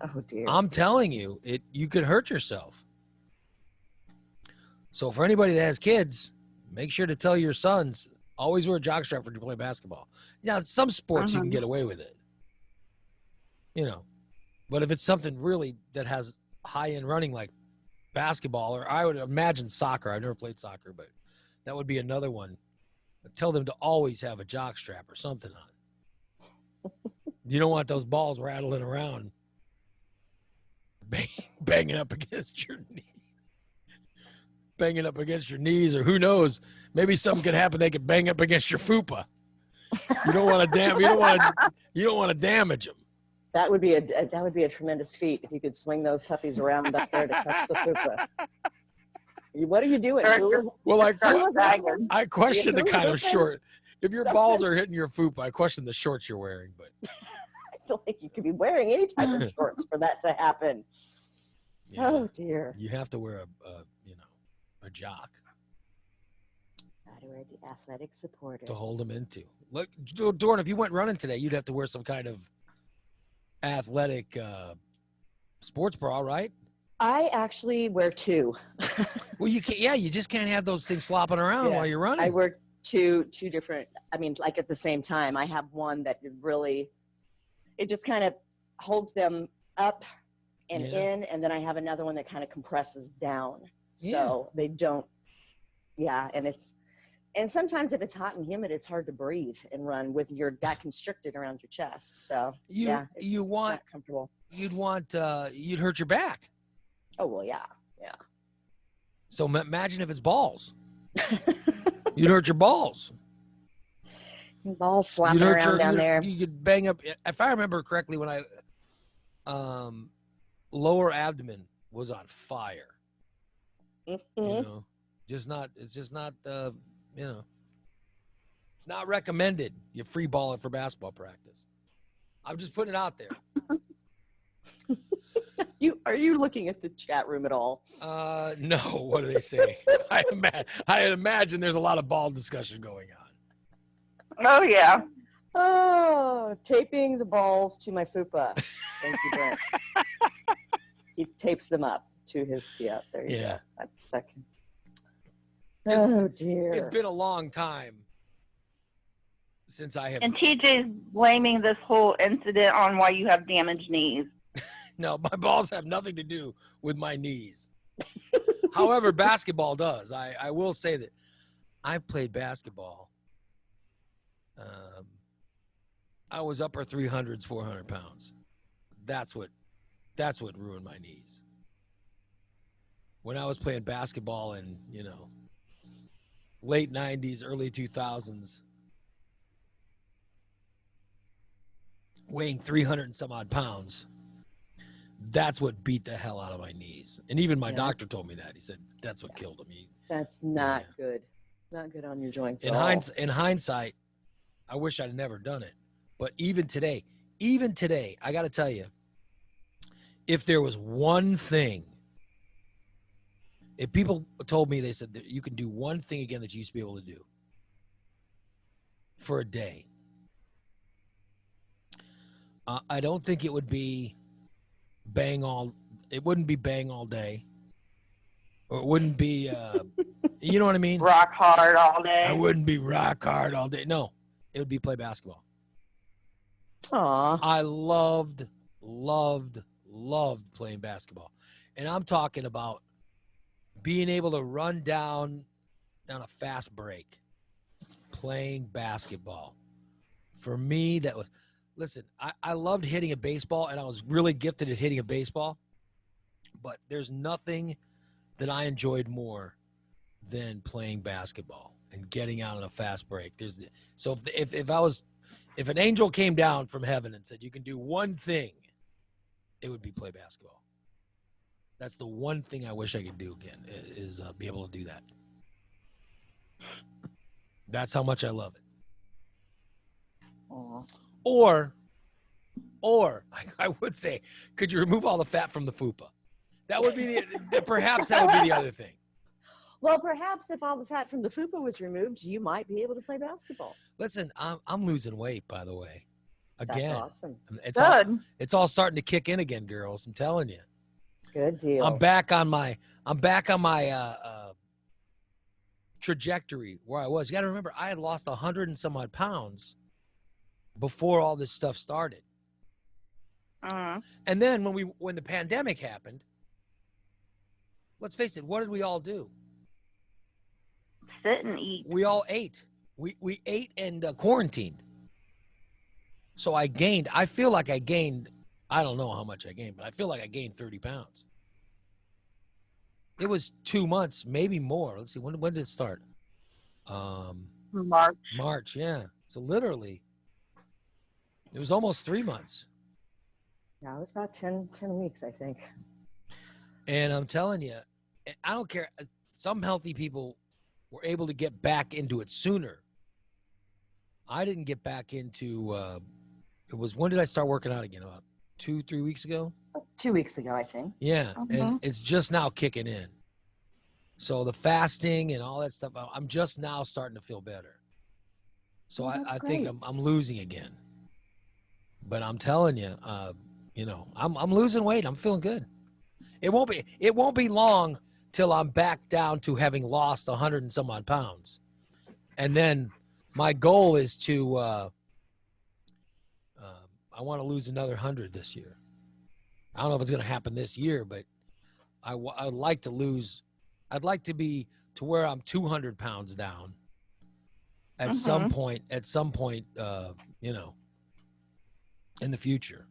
Oh, dear. I'm telling you, you could hurt yourself. So for anybody that has kids, make sure to tell your sons, always wear a jockstrap when you play basketball. Now, some sports you can get away with it, you know, but if it's something really that has high-end running like basketball, or I would imagine soccer. I've never played soccer, but that would be another one. Tell them to always have a jockstrap or something on. You don't want those balls rattling around, banging up against your knee. Banging up against your knees, or who knows, maybe something could happen. They could bang up against your fupa. You don't want to You don't want to damage them. That would be a tremendous feat if you could swing those puppies around up there to touch the fupa. What are you doing? Well, I question the kind of short. If your balls are hitting your fupa, I question the shorts you're wearing. But I feel like you could be wearing any type of shorts for that to happen. Yeah. Oh dear. You have to wear a jock. Gotta wear the athletic supporter to hold them into. Look, Dorn, if you went running today, you'd have to wear some kind of athletic sports bra, right? I actually wear two. Well, you can't. Yeah, you just can't have those things flopping around while you're running. I wear two different. I mean, like at the same time. I have one that really, it just kind of holds them up and in, and then I have another one that kind of compresses down, so they don't. Yeah, and sometimes if it's hot and humid, it's hard to breathe and run with that constricted around your chest. So you'd hurt your back. Oh well, yeah. So imagine if it's balls. You'd hurt your balls. Balls slapping around down there. You could bang up. If I remember correctly, when lower abdomen was on fire. You know, Just not. It's just not. Not recommended. You free ball it for basketball practice. I'm just putting it out there. Are you looking at the chat room at all? No. What do they say? I imagine there's a lot of ball discussion going on. Oh yeah. Oh, taping the balls to my fupa. Thank you, Brent. He tapes them up to his, there you go. That's second. Oh, dear. It's been a long time since I have. And TJ's blaming this whole incident on why you have damaged knees. No, my balls have nothing to do with my knees. However, basketball does. I will say that I played basketball. I was upper 300s, 400 pounds. That's what ruined my knees. When I was playing basketball in, late 90s, early 2000s, weighing 300 and some odd pounds, that's what beat the hell out of my knees. And even my doctor told me that. He said that's what killed him. That's not good. Not good on your joints in at all. In hindsight, I wish I'd never done it. But even today, I got to tell you, if there was one thing, if people told me, they said that you can do one thing again that you used to be able to do for a day, I don't think it would be it wouldn't be bang all day, or it wouldn't be, you know what I mean? Rock hard all day. I wouldn't be rock hard all day. No, it would be play basketball. Aw. I loved playing basketball. And I'm talking about being able to run down on a fast break, playing basketball. For me, that was, listen, I loved hitting a baseball, and I was really gifted at hitting a baseball, but there's nothing that I enjoyed more than playing basketball and getting out on a fast break. So if an angel came down from heaven and said, you can do one thing, it would be play basketball. That's the one thing I wish I could do again, is be able to do that. That's how much I love it. Aww. Or I would say, could you remove all the fat from the fupa? That would be perhaps that would be the other thing. Well, perhaps if all the fat from the fupa was removed, you might be able to play basketball. Listen, I'm losing weight, by the way. Again. That's awesome. It's all starting to kick in again, girls. I'm telling you. Good deal. I'm back on my trajectory where I was. You got to remember, I had lost 100 and some odd pounds before all this stuff started. And then when the pandemic happened, let's face it, what did we all do? Sit and eat. We all ate. We ate and quarantined. So I feel like I gained, I don't know how much I gained, but I feel like I gained 30 pounds. It was 2 months, maybe more. Let's see, when did it start? March, yeah. So literally, it was almost 3 months. Yeah, it was about 10 weeks, I think. And I'm telling you, I don't care. Some healthy people were able to get back into it sooner. I didn't get back into, when did I start working out again? About 2-3 weeks ago? 2 weeks ago, I think. Yeah, and it's just now kicking in. So the fasting and all that stuff, I'm just now starting to feel better. So I think I'm losing again. But I'm telling you, I'm losing weight. I'm feeling good. It won't be long till I'm back down to having lost 100 and some odd pounds. And then my goal is to, I want to lose another 100 this year. I don't know if it's going to happen this year, but I'd like to lose. I'd like to be to where I'm 200 pounds down at some point, in the future.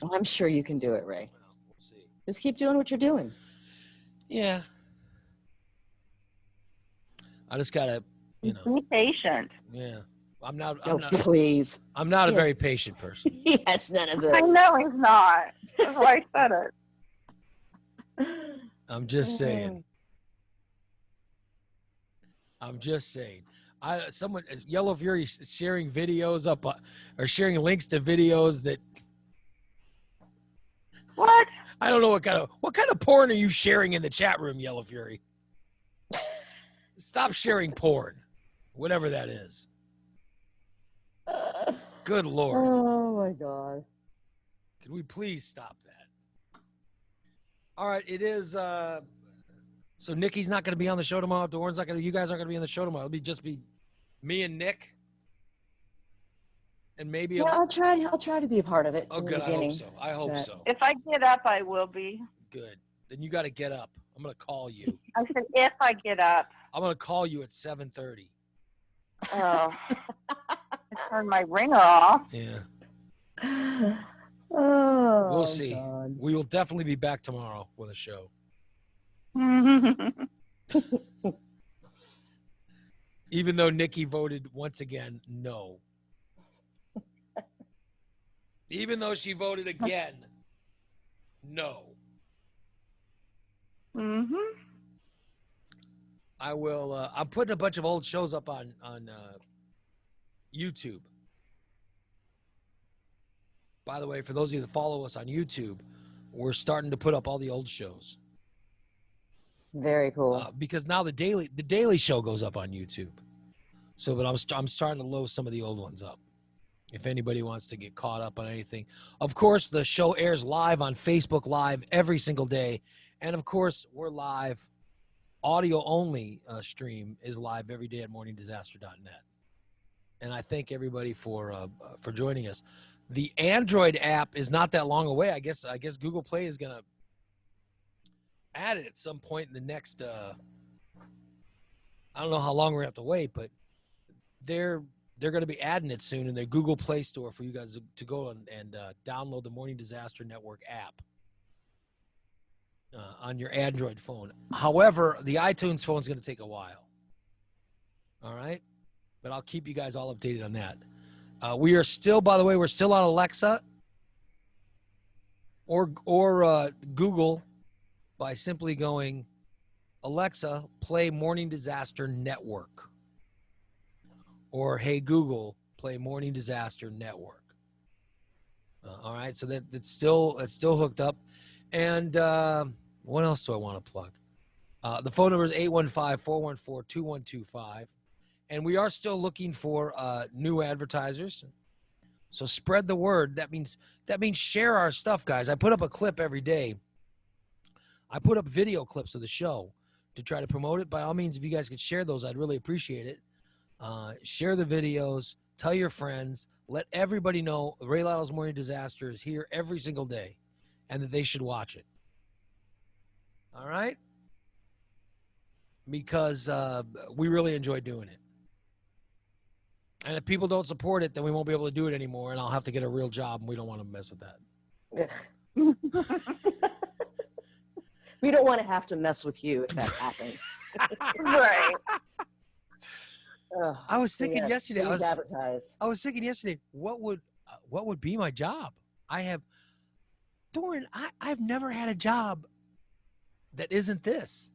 Well, I'm sure you can do it, Ray. Well, we'll see. Just keep doing what you're doing. Yeah. I just got to, Be patient. Yeah. Please. I'm not a very patient person. Yes, none of I this. know he's not. That's why I said it. I'm just saying. I'm just saying. Someone Yellow Fury sharing videos up or sharing links to videos that. What? I don't know what kind of porn are you sharing in the chat room, Yellow Fury? Stop sharing porn, whatever that is. Good Lord. Oh my God. Can we please stop that? All right, it is. So Nikki's not going to be on the show tomorrow. Doran's not going to. You guys aren't going to be on the show tomorrow. It'll just be me and Nick, and maybe. Yeah, I'll try to be a part of it. Oh, in the good. I hope beginning, so. I hope but- so. If I get up, I will be. Good. Then you got to get up. I'm going to call you. I said if I get up. I'm going to call you at 7:30. Oh. I turned my ringer off. Yeah. Oh, We'll see. God. We will definitely be back tomorrow with a show. Even though Nikki voted once again no. Even though she voted again no. Mm-hmm. I will. I'm putting a bunch of old shows up on YouTube. By the way, for those of you that follow us on YouTube, we're starting to put up all the old shows. Very cool. Because now the Daily Show goes up on YouTube. So, but I'm starting to load some of the old ones up. If anybody wants to get caught up on anything, of course, the show airs live on Facebook Live every single day, and of course, we're live. Audio only stream is live every day at morningdisaster.net. And I thank everybody for joining us. The Android app is not that long away. I guess Google Play is gonna add it at some point in the next. I don't know how long we're gonna have to wait, but they're going to be adding it soon in their Google Play Store for you guys to go and download the Morning Disaster Network app on your Android phone. However, the iTunes phone is going to take a while. All right? But I'll keep you guys all updated on that. We are still, by the way, we're still on Alexa or Google by simply going, Alexa, play Morning Disaster Network. Or, hey, Google, play Morning Disaster Network. All right, so it's still hooked up. And what else do I want to plug? The phone number is 815-414-2125. And we are still looking for new advertisers. So spread the word. That means share our stuff, guys. I put up a clip every day. I put up video clips of the show to try to promote it. By all means, if you guys could share those, I'd really appreciate it. Share the videos, tell your friends, let everybody know Ray Lytle's Morning Disaster is here every single day and that they should watch it. All right? Because we really enjoy doing it. And if people don't support it, then we won't be able to do it anymore, and I'll have to get a real job, and we don't want to mess with that. We don't want to have to mess with you if that happens. Right. I was thinking yesterday. Please advertise. I was thinking yesterday. What would be my job? Doran, I've never had a job that isn't this.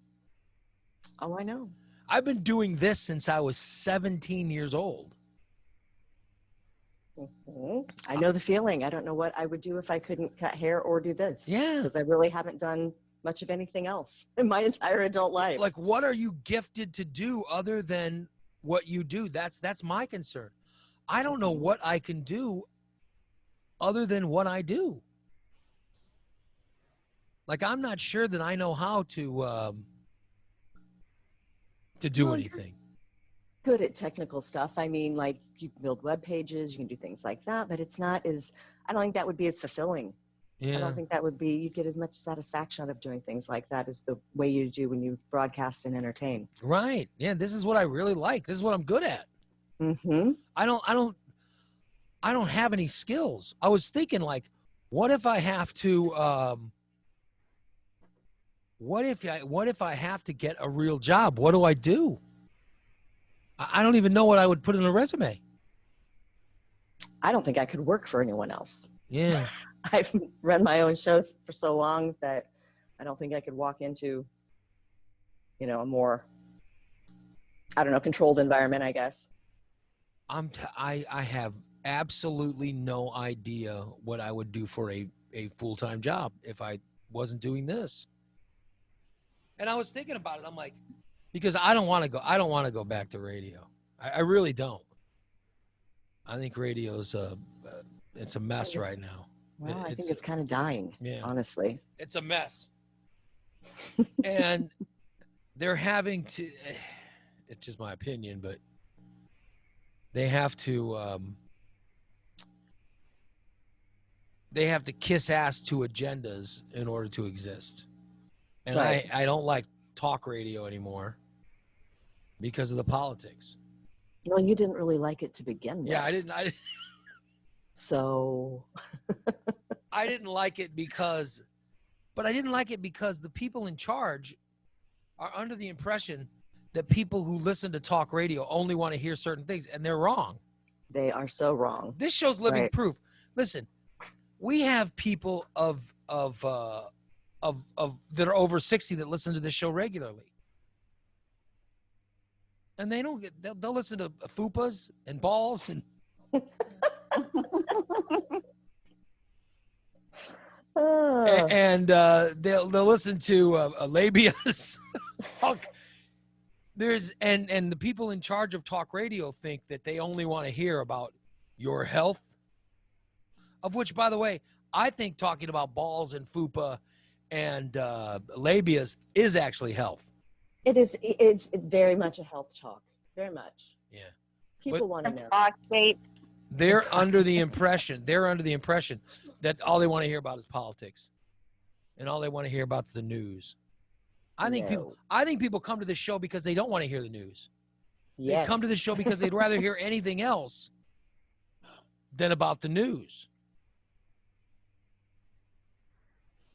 Oh, I know. I've been doing this since I was 17 years old. Mm-hmm. I know the feeling. I don't know what I would do if I couldn't cut hair or do this. Yeah. Because I really haven't done much of anything else in my entire adult life. Like, what are you gifted to do other than what you do? That's my concern. I don't know what I can do other than what I do. Like, I'm not sure that I know how to do anything. Good at technical stuff. I mean, like, you can build web pages, you can do things like that, but it's not as, I don't think that would be as fulfilling. Yeah. I don't think that would be, you'd get as much satisfaction out of doing things like that as the way you do when you broadcast and entertain. Right. Yeah, this is what I really like. This is what I'm good at. Mm-hmm. I don't have any skills. I was thinking, like, what if I have to what if I have to get a real job? What do I do? I don't even know what I would put in a resume. I don't think I could work for anyone else. Yeah. I've run my own shows for so long that I don't think I could walk into, a more I don't know, controlled environment, I guess. I have absolutely no idea what I would do for a full-time job if I wasn't doing this. And I was thinking about it. I'm like, because I don't want to go back to radio. I really don't. I think radio's it's a mess right now. Well, I think it's kind of dying, honestly. It's a mess. And they're having to, it's just my opinion, but they have to kiss ass to agendas in order to exist. And Right. I don't like talk radio anymore because of the politics. Well, you didn't really like it to begin with. Yeah, I didn't So I didn't like it because the people in charge are under the impression that people who listen to talk radio only want to hear certain things, and they're wrong. they are so wrong. This show's living Right. proof. Listen, we have people of that are over 60 that listen to this show regularly. And they don't get, they'll listen to fupas and balls and and they'll listen to labias. There's and the people in charge of talk radio think that they only want to hear about your health, of which, by the way, I think talking about balls and fupa and labias is actually health. It's very much a health talk. Very much. Yeah. People want to know. They're under the impression that all they want to hear about is politics, and all they want to hear about is the news. I think people come to this show because they don't want to hear the news. Yes. They come to this show because they'd rather hear anything else than about the news.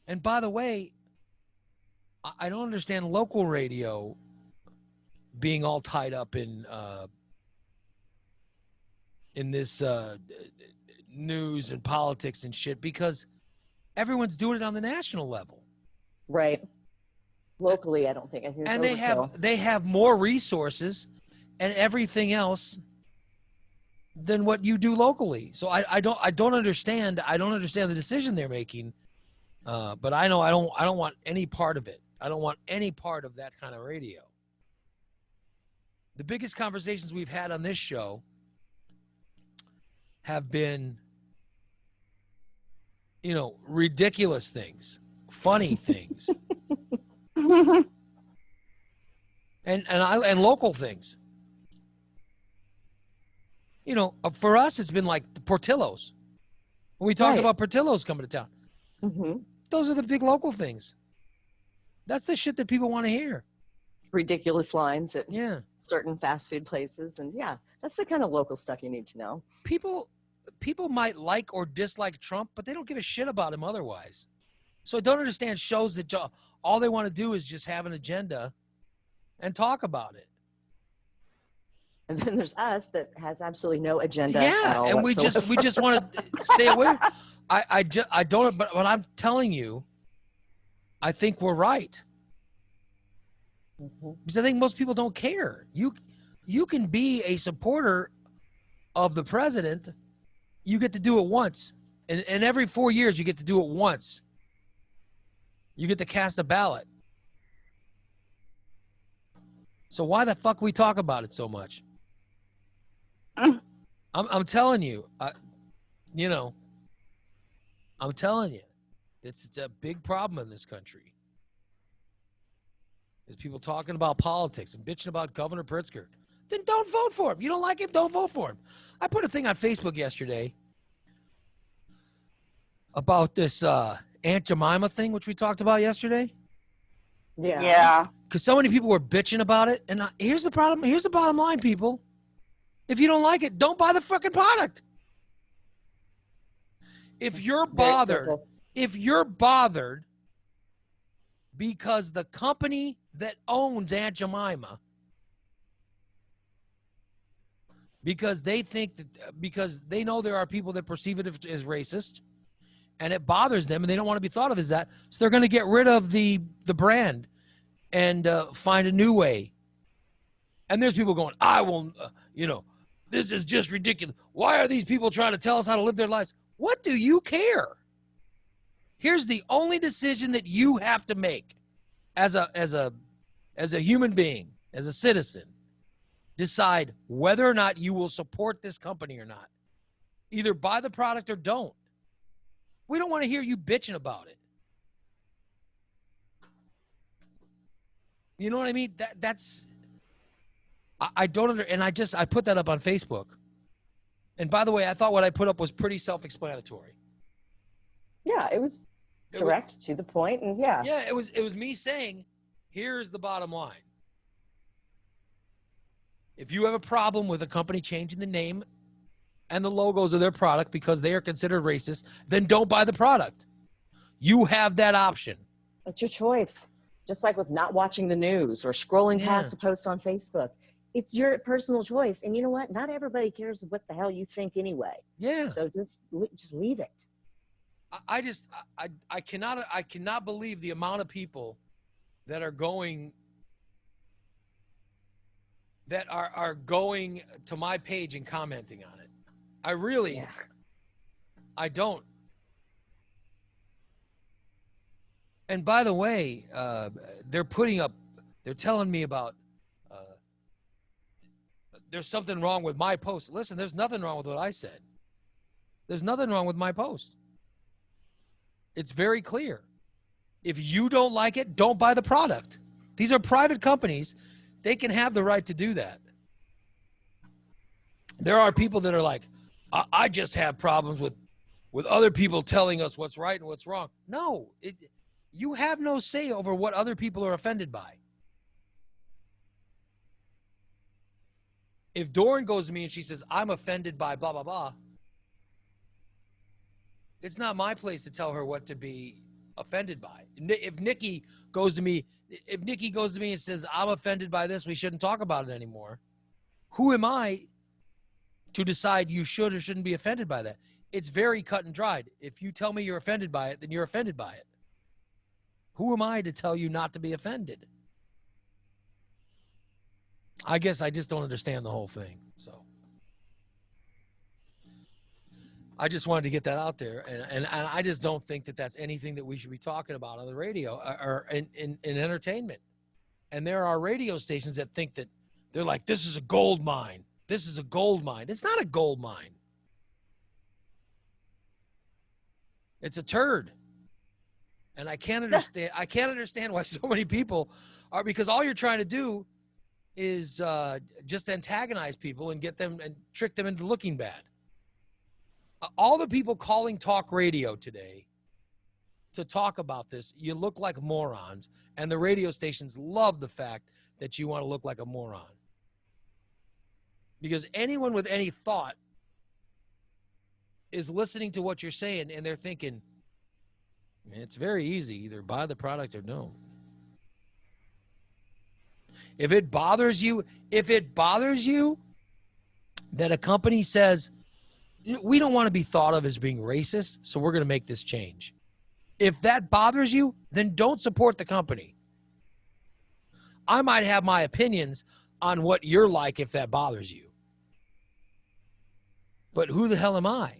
And by the way, I don't understand local radio being all tied up in this news and politics and shit, because everyone's doing it on the national level. Right. Locally, I don't think. I think it's And overkill. they have more resources and everything else than what you do locally. So I don't understand the decision they're making. But I know I don't want any part of it. I don't want any part of that kind of radio. The biggest conversations we've had on this show have been, ridiculous things, funny things, and local things. For us, it's been like Portillo's. When we talked Right. about Portillo's coming to town, Mm-hmm. those are the big local things. That's the shit that people want to hear. Ridiculous lines at Yeah. certain fast food places. And yeah, that's the kind of local stuff you need to know. People might like or dislike Trump, but they don't give a shit about him otherwise. So I don't understand shows that all they want to do is just have an agenda and talk about it. And then there's us that has absolutely no agenda. at Yeah, all and we just want to stay away. I don't. But what I'm telling you, I think we're right. Because I think most people don't care. You can be a supporter of the president. You get to do it once, and every 4 years you get to do it once. You get to cast a ballot. So why the fuck we talk about it so much? I'm telling you, I'm telling you, it's a big problem in this country. There's people talking about politics and bitching about Governor Pritzker. Then don't vote for him. You don't like him, don't vote for him. I put a thing on Facebook yesterday about this Aunt Jemima thing, which we talked about yesterday. Yeah. Yeah. Because so many people were bitching about it. And here's the problem. Here's the bottom line, people. If you don't like it, don't buy the fucking product. If you're bothered because the company that owns Aunt Jemima, because they know there are people that perceive it as racist, and it bothers them, and they don't want to be thought of as that, so they're going to get rid of the brand and find a new way And there's people going, I will, this is just ridiculous. Why are these people trying to tell us how to live their lives? What do you care? Here's the only decision that you have to make as a human being, as a citizen. Decide whether or not you will support this company or not. Either buy the product or don't. We don't want to hear you bitching about it. You know what I mean? I don't and I put that up on Facebook. And by the way, I thought what I put up was pretty self-explanatory. Yeah, it was direct, to the point, and yeah. Yeah, it was me saying, here's the bottom line. If you have a problem with a company changing the name and the logos of their product because they are considered racist, then don't buy the product. You have that option. It's your choice. Just like with not watching the news or scrolling past a post on Facebook. It's your personal choice. And you know what? Not everybody cares what the hell you think anyway. Yeah. So just leave it. I cannot believe the amount of people that are going to my page and commenting on it. I don't. And by the way, they're telling me about, there's something wrong with my post. Listen, there's nothing wrong with what I said. There's nothing wrong with my post. It's very clear. If you don't like it, don't buy the product. These are private companies. They can have the right to do that. There are people that are like, I just have problems with other people telling us what's right and what's wrong. No, you have no say over what other people are offended by. If Doran goes to me and she says, I'm offended by blah, blah, blah, it's not my place to tell her what to be offended by. If Nikki goes to me and says, I'm offended by this, we shouldn't talk about it anymore, who am I to decide you should or shouldn't be offended by that? It's very cut and dried. If you tell me you're offended by it, then you're offended by it. Who am I to tell you not to be offended? I guess I just don't understand the whole thing. So I just wanted to get that out there. And I just don't think that that's anything that we should be talking about on the radio or in entertainment. And there are radio stations that think that they're like, this is a gold mine. This is a gold mine. It's not a gold mine. It's a turd. And I can't understand why so many people are, because all you're trying to do is just antagonize people and get them and trick them into looking bad. All the people calling talk radio today to talk about this, you look like morons, and the radio stations love the fact that you want to look like a moron. Because anyone with any thought is listening to what you're saying, and they're thinking, man, it's very easy. Either buy the product or don't. If it bothers you that a company says, we don't want to be thought of as being racist, so we're going to make this change. If that bothers you, then don't support the company. I might have my opinions on what you're like if that bothers you. But who the hell am I?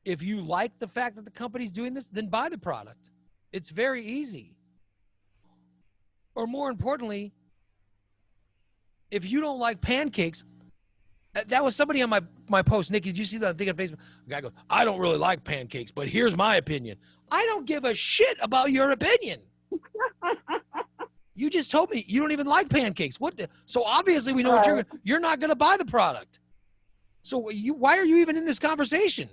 If you like the fact that the company's doing this, then buy the product. It's very easy. Or more importantly, if you don't like pancakes, that was somebody on my post. Nikki, did you see that thing on Facebook? The guy goes, I don't really like pancakes, but here's my opinion. I don't give a shit about your opinion. You just told me you don't even like pancakes. So obviously we know what you're not going to buy the product. So why are you even in this conversation?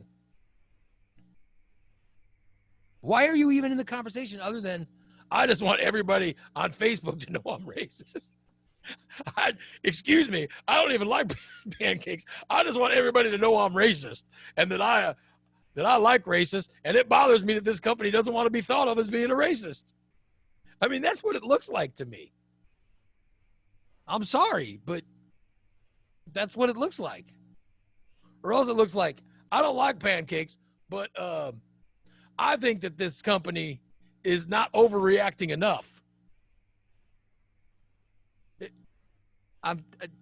Why are you even in the conversation other than, I just want everybody on Facebook to know I'm racist? Excuse me, I don't even like pancakes. I just want everybody to know I'm racist and that I like racist, and it bothers me that this company doesn't want to be thought of as being a racist. I mean, that's what it looks like to me. I'm sorry, but that's what it looks like. Or else it looks like, I don't like pancakes, but I think that this company is not overreacting enough.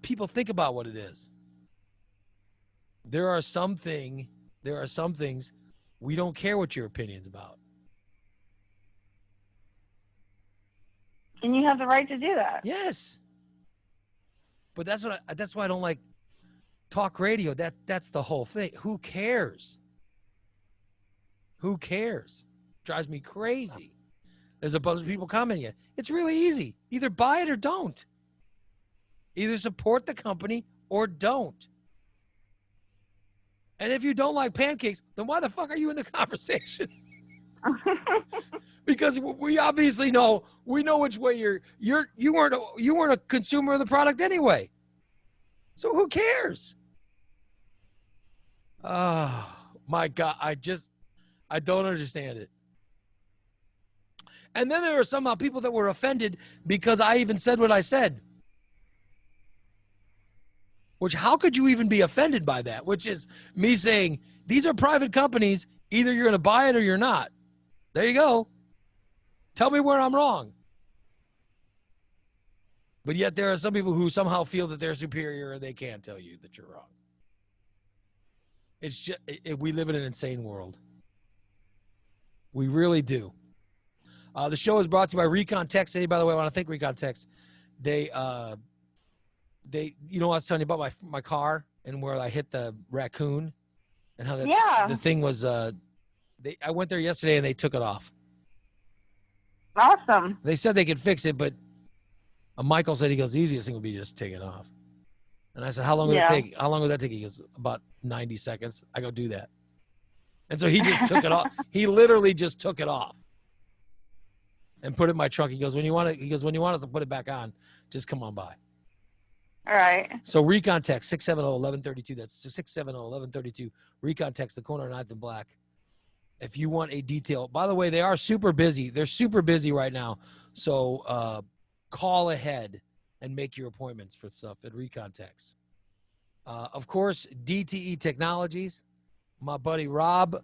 People think about what it is. There are some things we don't care what your opinion's about. And you have the right to do that. Yes. But that's why I don't like talk radio. That's the whole thing. Who cares? Who cares? Drives me crazy. There's a bunch of people commenting. It's really easy. Either buy it or don't. Either support the company or don't. And if you don't like pancakes, then why the fuck are you in the conversation? Because we obviously know, we know which way you weren't a consumer of the product anyway. So who cares? Oh my God, I don't understand it. And then there are somehow people that were offended because I even said what I said. Which, how could you even be offended by that? Which is me saying, these are private companies. Either you're going to buy it or you're not. There you go. Tell me where I'm wrong. But yet there are some people who somehow feel that they're superior and they can't tell you that you're wrong. It's just, we live in an insane world. We really do. The show is brought to you by Recon Tech City. By the way, I want to thank Recon Tech. They, you know, I was telling you about my car and where I hit the raccoon and how the thing was, I went there yesterday and they took it off. Awesome. They said they could fix it, but Michael said, he goes, the easiest thing would be just take it off. And I said, how long would it take? How long would that take? He goes, about 90 seconds. I go, do that. And so he just took it off. He literally just took it off and put it in my trunk. He goes, when you want us to put it back on, just come on by. All right. So Recon Tech, 670-1132. That's 670-1132. Recon Tech, the corner of 9th and Black. If you want a detail. By the way, they are super busy. They're super busy right now. So call ahead and make your appointments for stuff at Recon Tech. Of course, DTE Technologies. My buddy Rob,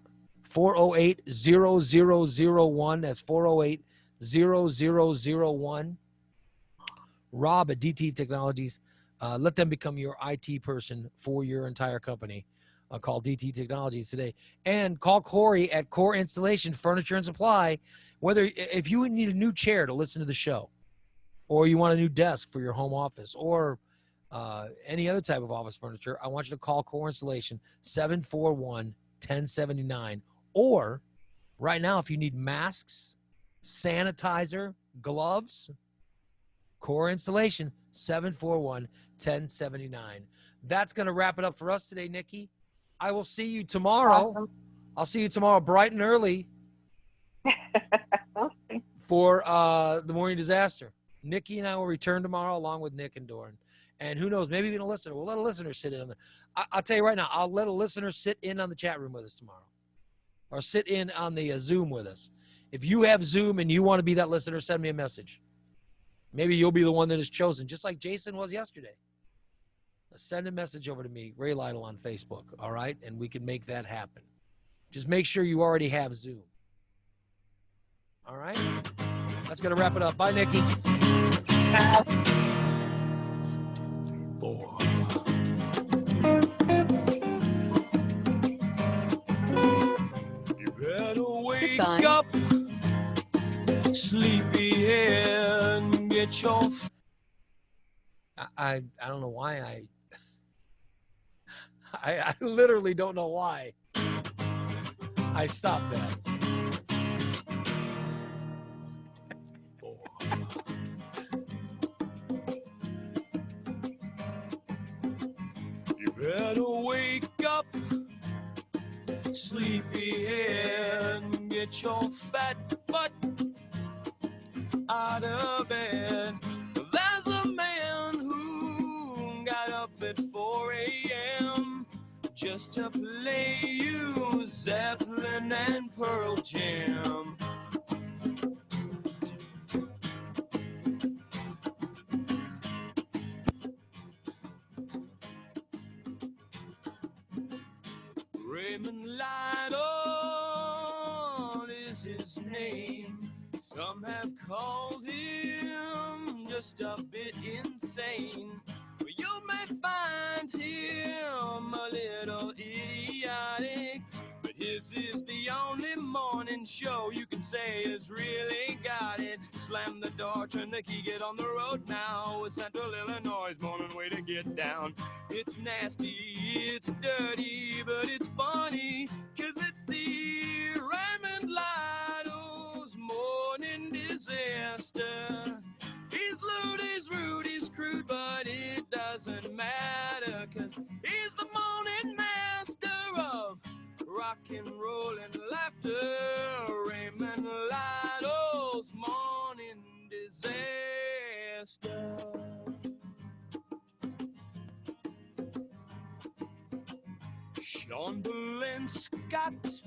408-0001. That's 408-0001. Rob at DTE Technologies. Let them become your IT person for your entire company. Call DTE Technologies today. And call Corey at Core Installation Furniture and Supply. If you need a new chair to listen to the show, or you want a new desk for your home office, or any other type of office furniture, I want you to call Core Installation, 741-1079. Or right now, if you need masks, sanitizer, gloves, Core Installation, 741-1079. That's going to wrap it up for us today, Nikki. I will see you tomorrow. Awesome. I'll see you tomorrow bright and early for the Morning Disaster. Nikki and I will return tomorrow along with Nick and Doran. And who knows, maybe even a listener. We'll let a listener sit in on I'll tell you right now, I'll let a listener sit in on the chat room with us tomorrow. Or sit in on the Zoom with us. If you have Zoom and you want to be that listener, send me a message. Maybe you'll be the one that is chosen, just like Jason was yesterday. Send a message over to me, Ray Lytle, on Facebook, all right? And we can make that happen. Just make sure you already have Zoom. All right? That's going to wrap it up. Bye, Nikki. You better wake up, sleepyhead, and get your... I don't know why I literally don't know why I stopped that. You better wake up, sleepyhead, and get your fat butt out of bed. There's a man who got up at 4 a.m. just to play you Zeppelin and Pearl Jam. Raymond Lytle is his name. Some have called him just a bit insane. may find him a little idiotic, but his is the only morning show you can say has really got it. Slam the door, turn the key, get on the road now. With Central Illinois' morning way to get down. It's nasty, it's dirty, but it's funny, 'cause it's the Raymond Lytle's morning disaster. He's lewd, he's rude, he's crude, but it doesn't matter, 'cause he's the morning master of rock and roll and laughter. Raymond Lytle's morning disaster. Sean Bull Scott,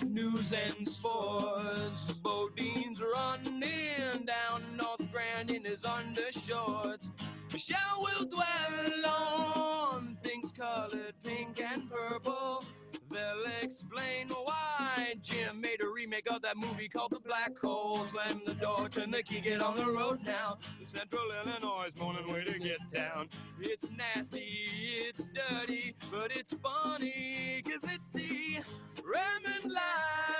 news and sports. Bodine's running down North Grand in his undershorts. Michelle will dwell on things colored pink and purple. They'll explain why Jim made a remake of that movie called The Black Hole. Slam the door, turn the key, get on the road now. The Central Illinois morning way to get down. It's nasty, it's dirty, but it's funny, 'cause it's the Raymond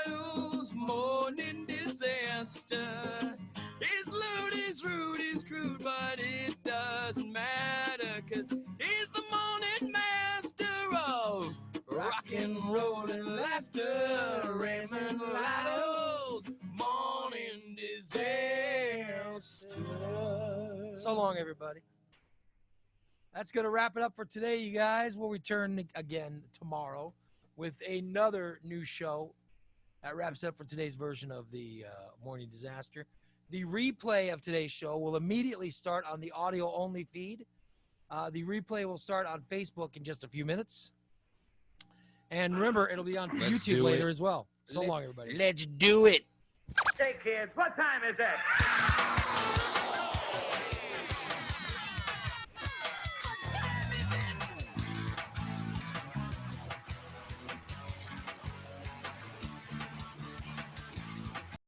Lytle's morning disaster. He's lewd, he's rude, he's crude, but it doesn't matter, 'cause he's the morning master of rock and roll and laughter. Raymond Lytle's morning disaster. So long, everybody. That's going to wrap it up for today, you guys. We'll return again tomorrow with another new show. That wraps up for today's version of the Morning Disaster. The replay of today's show will immediately start on the audio-only feed. The replay will start on Facebook in just a few minutes. And remember, it'll be on YouTube later as well. So long, everybody. Let's do it. Hey, kids, what time is it?